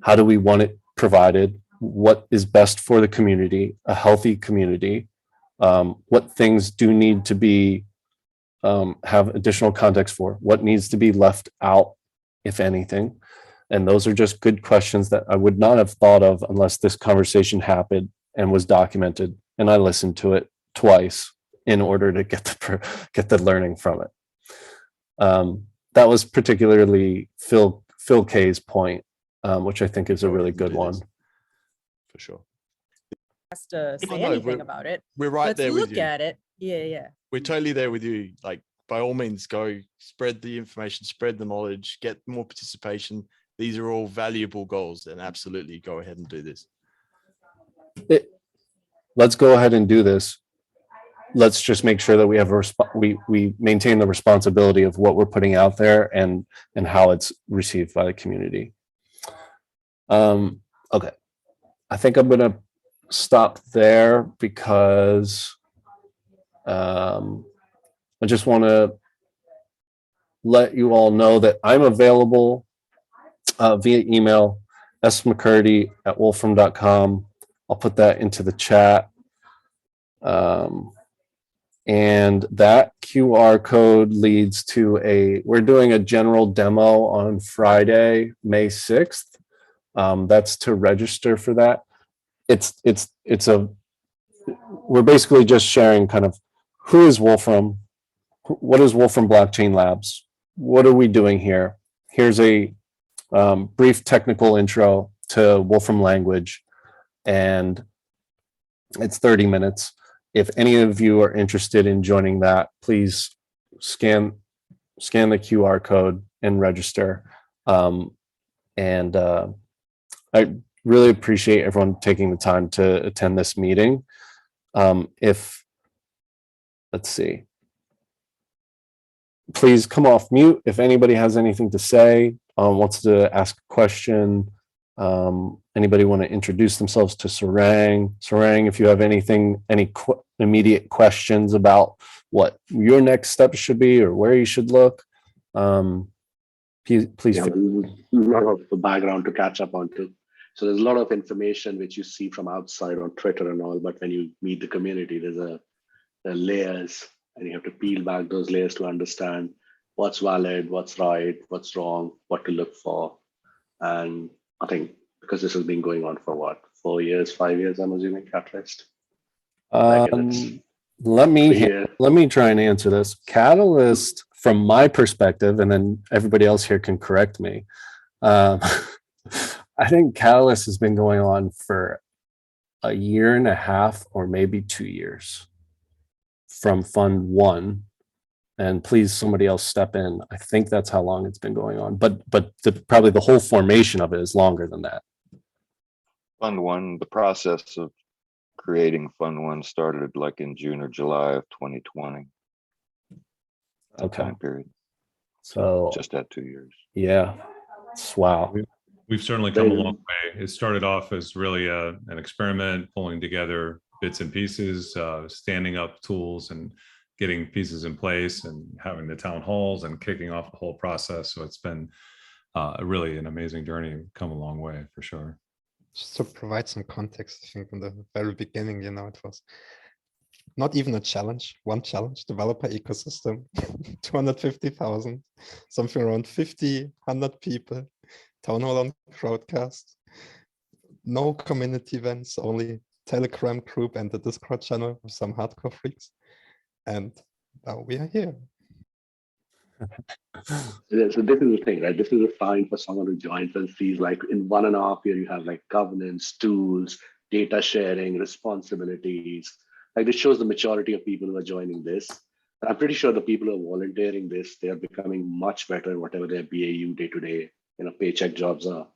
how do we want it provided, what is best for the community, a healthy community, what things do need to be have additional context for, what needs to be left out, if anything. And those are just good questions that I would not have thought of unless this conversation happened and was documented, and I listened to it twice in order to get the learning from it. That was particularly Phil K's point, which I think is a really good one. For sure. Has to say Oh, no, anything about it. We're right Let's there with look you. at it. Yeah. We're totally there with you. Like, by all means, go spread the information, spread the knowledge, get more participation. These are all valuable goals, and absolutely go ahead and do this. Let's go ahead and do this. Let's just make sure that we have we maintain the responsibility of what we're putting out there and how it's received by the community. Okay, I think I'm gonna stop there because I just want to let you all know that I'm available via email, smcurdy@wolfram.com. I'll put that into the chat. And that QR code leads to we're doing a general demo on Friday, May 6th. That's to register for that. We're basically just sharing kind of who is Wolfram, what is Wolfram Blockchain Labs, what are we doing here? Here's a brief technical intro to Wolfram language, and it's 30 minutes. If any of you are interested in joining that, please scan the QR code and register. I really appreciate everyone taking the time to attend this meeting. Let's see. Please come off mute if anybody has anything to say, wants to ask a question. Anybody want to introduce themselves to Sarang? Sarang, if you have any immediate questions about what your next step should be or where you should look, please. Yeah, a lot of background to catch up on too. So there's a lot of information which you see from outside on Twitter and all, but when you meet the community, there are layers, and you have to peel back those layers to understand what's valid, what's right, what's wrong, what to look for. And I think because this has been going on for what, 4 years, 5 years, I'm assuming, Catalyst. Let me try and answer this. Catalyst, from my perspective, and then everybody else here can correct me. I think Catalyst has been going on for a year and a half or maybe 2 years from Fund 1. And please, somebody else step in. I think that's how long it's been going on. But probably the whole formation of it is longer than that. Fund 1, the process of creating Fund 1 started like in June or July of 2020. Okay. Time period. So just at 2 years. Yeah. Wow. We've certainly come a long way. It started off as really an experiment, pulling together bits and pieces, standing up tools and getting pieces in place and having the town halls and kicking off the whole process. So it's been really an amazing journey, come a long way for sure. Just to provide some context, I think in the very beginning, it was not even a challenge, one challenge, developer ecosystem, 250,000, something around 50, 100 people, Townhall on Crowdcast, no community events, only Telegram group and the Discord channel with some hardcore freaks. And now we are here. Yeah, so this is the thing, right? This is a sign for someone who joins and sees like in 1.5 years, you have like governance, tools, data sharing, responsibilities. Like this shows the maturity of people who are joining this. And I'm pretty sure the people who are volunteering this, they are becoming much better in whatever their BAU day-to-day, paycheck jobs are.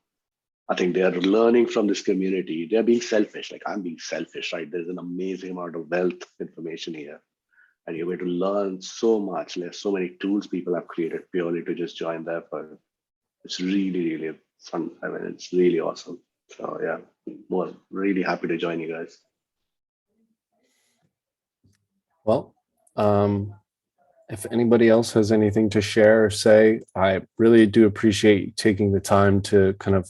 I think they are learning from this community. They're being selfish. Like I'm being selfish, right? There's an amazing amount of wealth information here. And you're going to learn so much. There's so many tools people have created purely to just join the effort. It's really, really fun. I mean, it's really awesome. So yeah, really happy to join you guys. Well, if anybody else has anything to share or say, I really do appreciate you taking the time to kind of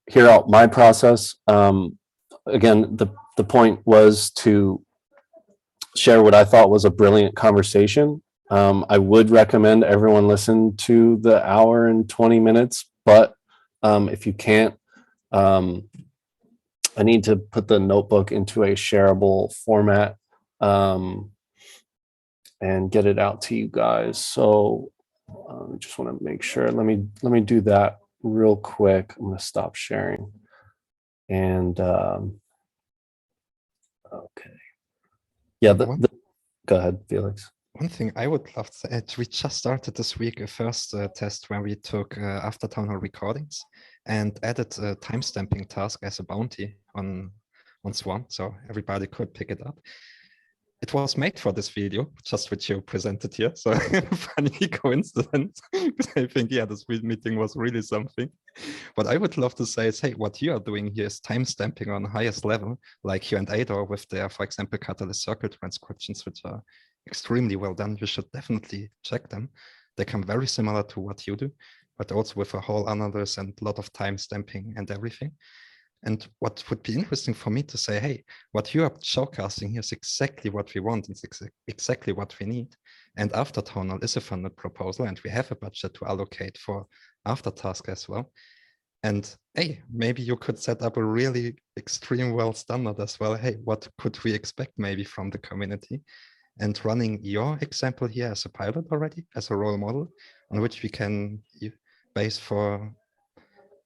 hear out my process. Again, the point was to share what I thought was a brilliant conversation. I would recommend everyone listen to the hour and 20 minutes, but if you can't, I need to put the notebook into a shareable format and get it out to you guys. So I just want to make sure. Let me do that real quick. I'm going to stop sharing. And okay. Yeah, go ahead, Felix. One thing I would love to add, we just started this week a first test where we took after Townhall recordings and added a timestamping task as a bounty on Swarm, so everybody could pick it up. It was made for this video, just which you presented here. So funny coincidence. I think, yeah, this meeting was really something. What I would love to say is, hey, what you are doing here is timestamping on highest level, like you and Ador with their, for example, Catalyst Circle transcriptions, which are extremely well done. You should definitely check them. They come very similar to what you do, but also with a whole analysis and a lot of timestamping and everything. And what would be interesting for me to say, hey, what you are showcasing here is exactly what we want. It's exactly what we need. And after Townhall is a funded proposal, and we have a budget to allocate for after task as well. And hey, maybe you could set up a really extreme world standard as well. Hey, what could we expect maybe from the community? And running your example here as a pilot already, as a role model, on which we can base for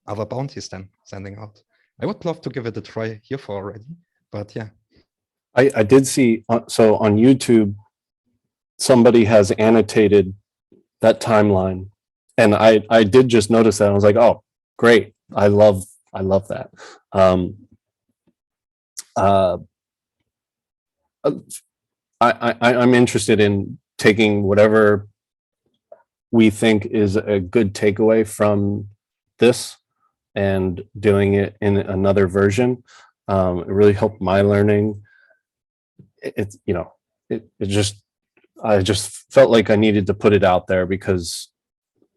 other bounties then sending out. I would love to give it a try here for already, but yeah. I did see, so on YouTube, somebody has annotated that timeline, and I did just notice that. I was like, oh, great! I love that. I'm interested in taking whatever we think is a good takeaway from this and doing it in another version. It really helped my learning. It's, I just felt like I needed to put it out there because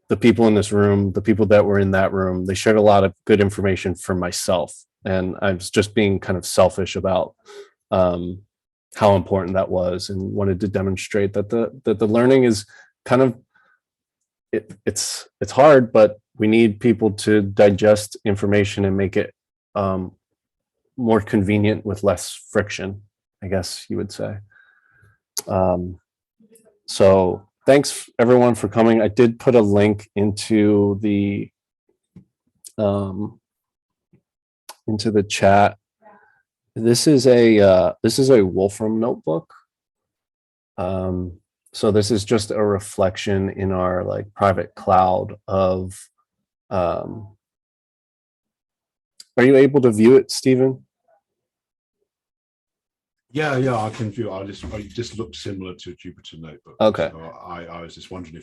the people in this room, the people that were in that room, they shared a lot of good information for myself. And I was just being kind of selfish about how important that was, and wanted to demonstrate that the learning is kind of, it's hard, but we need people to digest information and make it more convenient with less friction, I guess you would say. So thanks everyone for coming. I did put a link into the chat. This is a Wolfram notebook. So this is just a reflection in our like private cloud of. Are you able to view it, Stephen? Yeah, I can view it. It just looked similar to a Jupyter notebook. Okay. So I was just wondering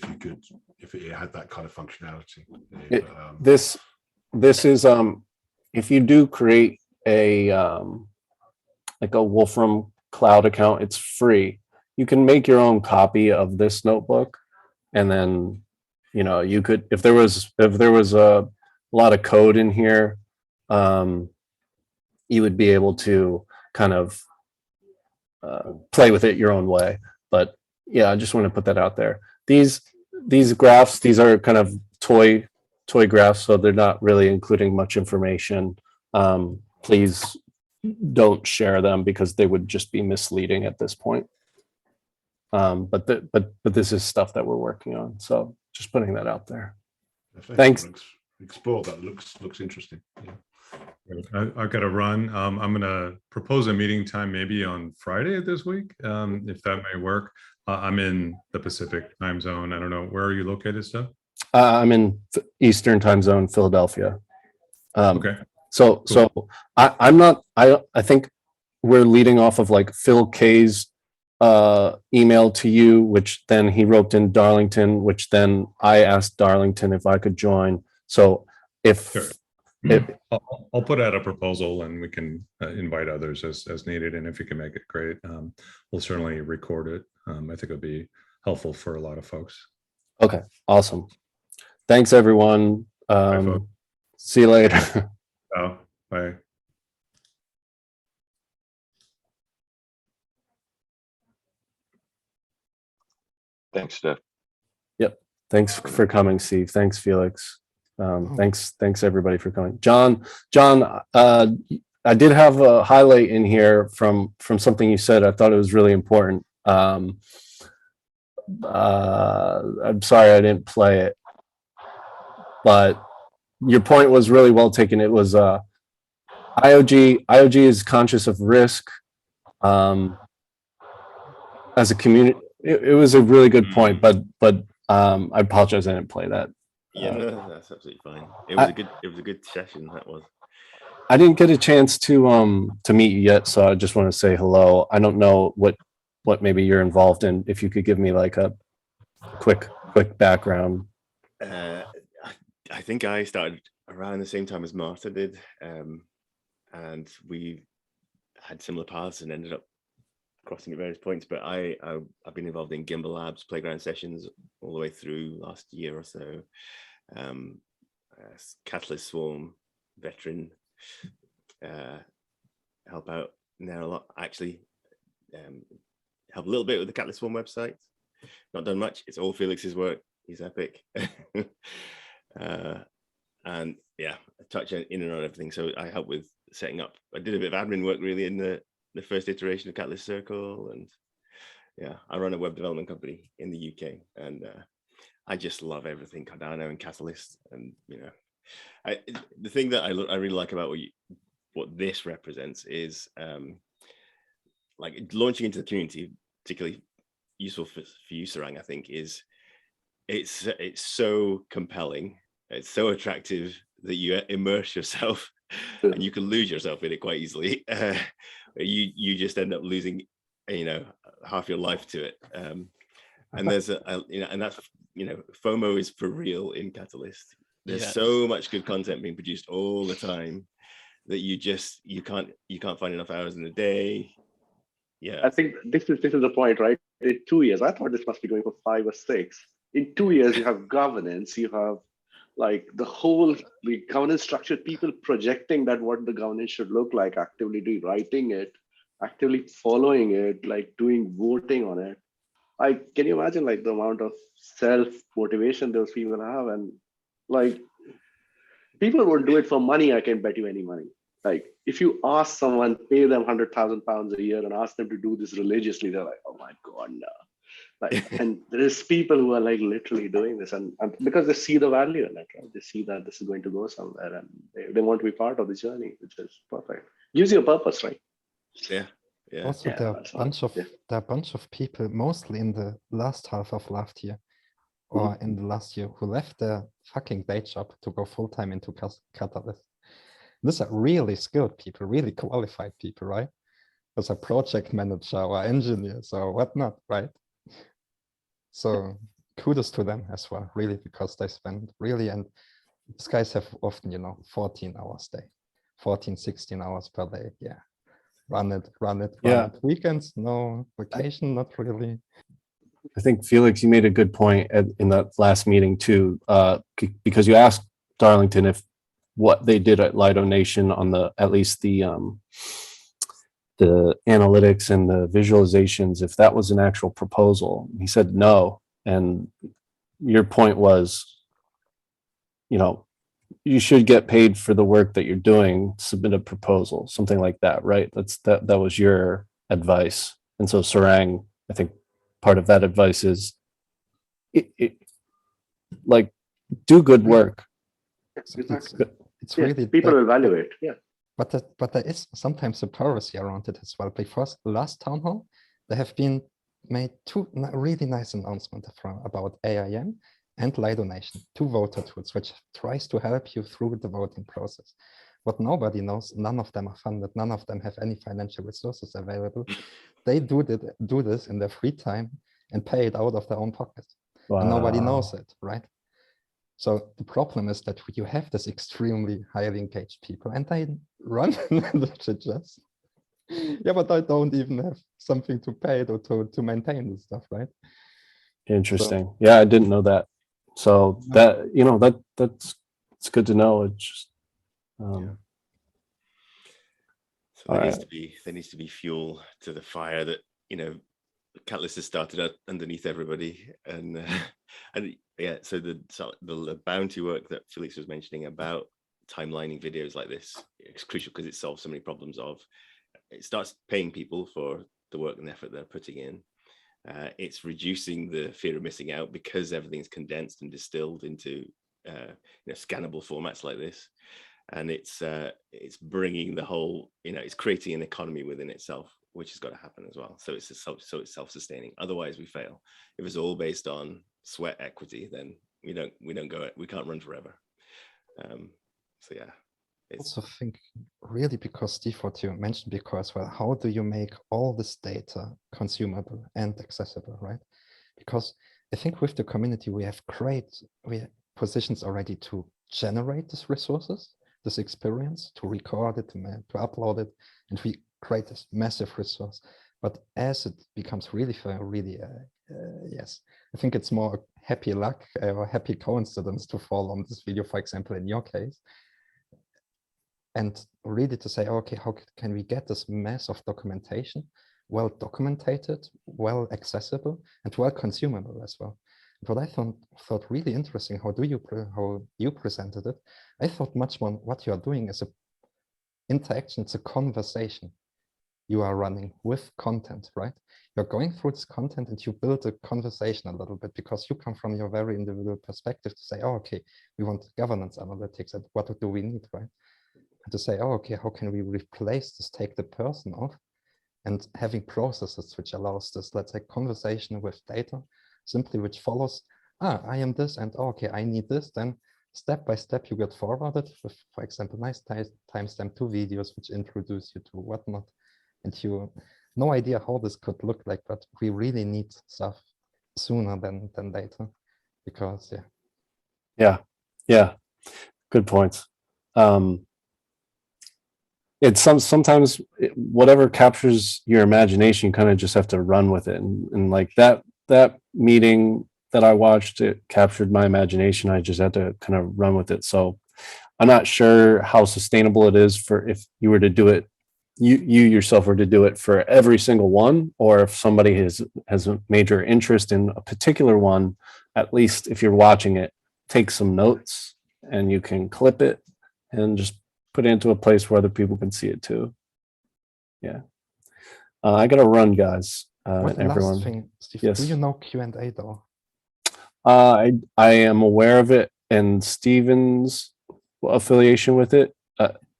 if it had that kind of functionality. This is if you do create a like a Wolfram cloud account, it's free. You can make your own copy of this notebook and then you know, you could, if there was a lot of code in here, you would be able to kind of play with it your own way. But yeah, I just want to put that out there. These graphs, these are kind of toy graphs, so they're not really including much information. Please don't share them because they would just be misleading at this point. But this is stuff that we're working on, so just putting that out there. Thanks. Explore that. Looks interesting. Yeah. I've got to run. I'm going to propose a meeting time maybe on Friday of this week, if that may work. I'm in the Pacific time zone. I don't know. Where are you located, Steph? I'm in Eastern time zone, Philadelphia. Okay. So Cool. so I'm not. I think we're leading off of like Phil K's email to you, which then he wrote in Darlington, which then I asked Darlington if I could join. So if Sure. I'll put out a proposal and we can invite others as needed. And if you can make it, great. We'll certainly record it. I think it'll be helpful for a lot of folks. Okay, awesome. Thanks, everyone. folks. See you later. Oh, bye. Thanks, Steph. Yep. Thanks for coming, Steve. Thanks, Felix. Thanks everybody for coming. John, I did have a highlight in here from something you said. I thought it was really important. I'm sorry I didn't play it, but your point was really well taken. It was IOG is conscious of risk as a community. It was a really good point, but I apologize I didn't play that. Yeah, no, that's absolutely fine. It was a good session, that was. I didn't get a chance to meet you yet, so I just want to say hello. I don't know what maybe you're involved in. If you could give me like a quick background. I think I started around the same time as Marta did, and we had similar paths and ended up crossing at various points. But I've been involved in Gimbal Labs, playground sessions all the way through last year or so. Catalyst Swarm veteran, help out now a lot. Actually, help a little bit with the Catalyst Swarm website. Not done much. It's all Felix's work. He's epic. And yeah, I touch in and on everything. So I help with setting up. I did a bit of admin work really in the first iteration of Catalyst Circle, and yeah, I run a web development company in the UK, and I just love everything Cardano and Catalyst. And you know, the thing that I really like about what this represents is like launching into the community, particularly useful for you, Sarang. I think is it's so compelling, it's so attractive that you immerse yourself, and you can lose yourself in it quite easily. You just end up losing, you know, half your life to it. And there's and that's, FOMO is for real in Catalyst. There's so much good content being produced all the time that you can't find enough hours in the day. Yeah, I think this is the point, right? In 2 years, I thought this must be going for 5 or 6. In 2 years, you have governance, you have like the governance structure, people projecting that what the governance should look like, actively rewriting it, actively following it, like doing voting on it. Like, can you imagine like the amount of self-motivation those people have? And like, people won't do it for money, I can bet you any money. Like, if you ask someone, pay them £100,000 a year and ask them to do this religiously, they're like, oh my God, no. Like, and there's people who are like literally doing this, and because they see the value in it, right? They see that this is going to go somewhere, and they want to be part of the journey, which is perfect. Gives you a purpose, right? Yeah. Also, there are a bunch of people, mostly in the last half of last year, or in the last year, who left their fucking day job to go full time into Catalyst. These are really skilled people, really qualified people, right? As a project manager or engineers or whatnot, right? So kudos to them as well, really, because they spend really, and these guys have often, 14 hours a day, 14, 16 hours per day. Yeah. Run it. Yeah. Weekends, no vacation, not really. I think Felix, you made a good point in that last meeting too, because you asked Darlington if what they did at Lido Nation on at least the analytics and the visualizations, if that was an actual proposal. He said no, and your point was, you should get paid for the work that you're doing. Submit a proposal, something like that, right? That was your advice. And so Sarang, I think part of that advice is like do good work. It's really people evaluate. Yeah. But there is sometimes a piracy around it as well, because last town hall, there have been made two really nice announcements about AIM and Lido Nation, two voter tools, which tries to help you through the voting process. What nobody knows, none of them are funded, none of them have any financial resources available. They do this in their free time and pay it out of their own pocket. Wow. And nobody knows it, right? So the problem is that you have this extremely highly engaged people and they run just, yeah, but I don't even have something to pay or to maintain this stuff, right? Interesting. So, yeah, I didn't know that. So that, that's good to know. It's just, so there needs to be fuel to the fire that, Catalyst has started out underneath everybody, and yeah, so the bounty work that Felix was mentioning about timelining videos like this is crucial because it solves so many problems it starts paying people for the work and effort they're putting in. It's reducing the fear of missing out because everything's condensed and distilled into scannable formats like this, and it's bringing the whole, it's creating an economy within itself, which has got to happen as well. So it's self-sustaining. Otherwise, we fail. If it's all based on sweat equity, then we can't run forever. So yeah. I also think really because Steve, what you mentioned before as well, how do you make all this data consumable and accessible, right? Because I think with the community, we have positions already to generate these resources, this experience, to record it, to upload it, and we create this massive resource. But as it becomes really yes, I think it's more happy luck or happy coincidence to fall on this video, for example, in your case. And really to say, okay, how can we get this mass of documentation, well documented, well accessible, and well consumable as well. What I thought really interesting, how you presented it, I thought much more what you are doing is a interaction, it's a conversation you are running with content, right? You're going through this content and you build a conversation a little bit because you come from your very individual perspective to say, oh, okay, we want governance analytics, and what do we need, right? And to say, oh, okay, how can we replace this, take the person off, and having processes which allows this, let's say, conversation with data, simply which follows, I am this, and okay, I need this, then step by step you get forwarded with, for example, nice timestamp 2 videos which introduce you to whatnot, and you no idea how this could look like, but we really need stuff sooner than later, because yeah, good points. It's sometimes whatever captures your imagination, you kind of just have to run with it, and like that meeting that I watched, it captured my imagination. I just had to kind of run with it. So I'm not sure how sustainable it is for if you were to do it, you yourself were to do it for every single one, or if somebody has a major interest in a particular one, at least if you're watching it, take some notes and you can clip it and just put it into a place where other people can see it too. Yeah. I gotta run, guys. Everyone. Last thing, Steve, yes. Do you know Q&A though? I am aware of it and Steven's affiliation with it.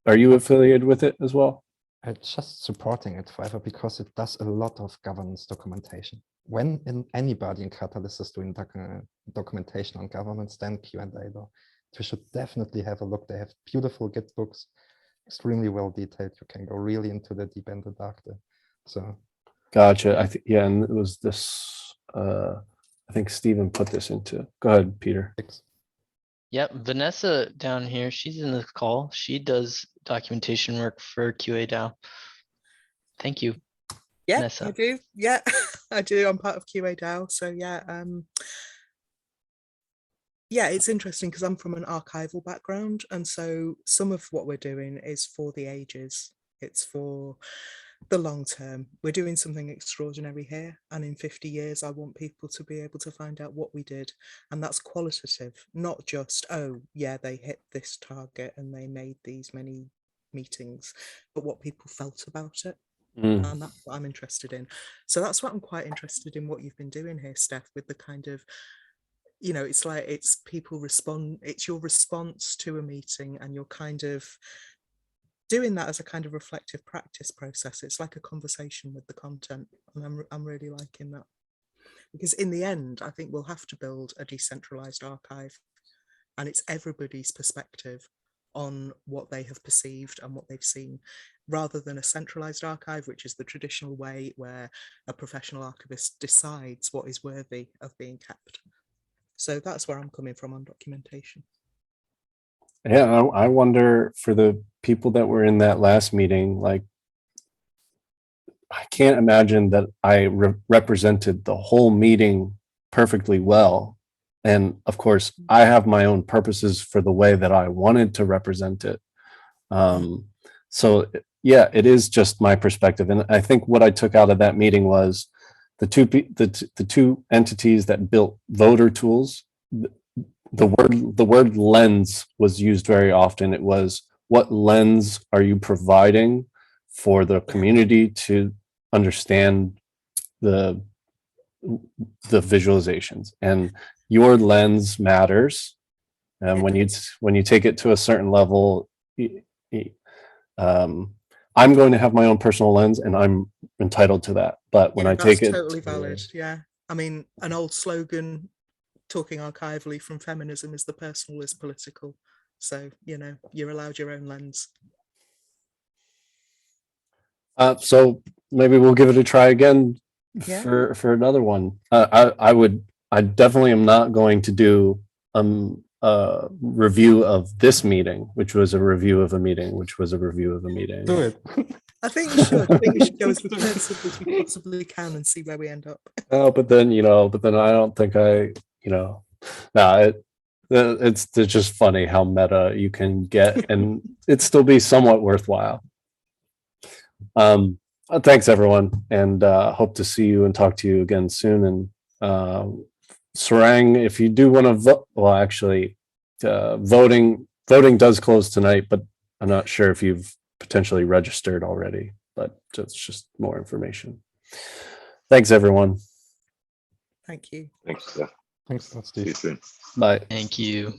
Are you affiliated with it as well? I'm just supporting it forever because it does a lot of governance documentation. When anybody in Catalyst is doing documentation on governance, then Q&A though. We should definitely have a look. They have beautiful Git books, extremely well detailed. You can go really into the deep and the dark there. So, gotcha. I think and it was this. I think Stephen put this into. Go ahead, Peter. Yep, Vanessa down here. She's in the call. She does documentation work for QA DAO. Thank you. Yeah, Nessa? I do. Yeah, I do. I'm part of QA DAO. So yeah, yeah, it's interesting because I'm from an archival background. And so some of what we're doing is for the ages. It's for the long term. We're doing something extraordinary here. And in 50 years, I want people to be able to find out what we did. And that's qualitative, not just, oh, yeah, they hit this target and they made these many meetings, but what people felt about it. And that's what I'm interested in. So that's what I'm quite interested in what you've been doing here, Steph, with the kind of, you know, it's like it's people respond, it's your response to a meeting and you're kind of doing that as a kind of reflective practice process. It's like a conversation with the content. And I'm really liking that. Because in the end, I think we'll have to build a decentralized archive and it's everybody's perspective on what they have perceived and what they've seen, rather than a centralized archive, which is the traditional way where a professional archivist decides what is worthy of being kept. So that's where I'm coming from on documentation. Yeah, I wonder for the people that were in that last meeting, like, I can't imagine that I represented the whole meeting perfectly well. And of course, I have my own purposes for the way that I wanted to represent it. So yeah, it is just my perspective. And I think what I took out of that meeting was the two entities that built voter tools. The word lens was used very often. It was, what lens are you providing for the community to understand the visualizations? And your lens matters. And when you take it to a certain level, I'm going to have my own personal lens and I'm entitled to that. But when I take it, totally valid. Yeah. I mean, an old slogan talking archivally from feminism is the personal is political. So, you know, you're allowed your own lens. So maybe we'll give it a try again Yeah. for another one. I definitely am not going to do a review of this meeting, which was a review of a meeting, which was a review of a meeting. Do it. I think we should. I think we should go as recursive as we possibly can and see where we end up. Oh, but then I don't think it's just funny how meta you can get and it still be somewhat worthwhile. Thanks everyone, and hope to see you and talk to you again soon. And Sarang, if you do want to vote, well, actually, voting does close tonight, but I'm not sure if you've potentially registered already, but that's just more information. Thanks everyone. Thank you. Thanks, Steph. Thanks, See you soon. Bye. Thank you.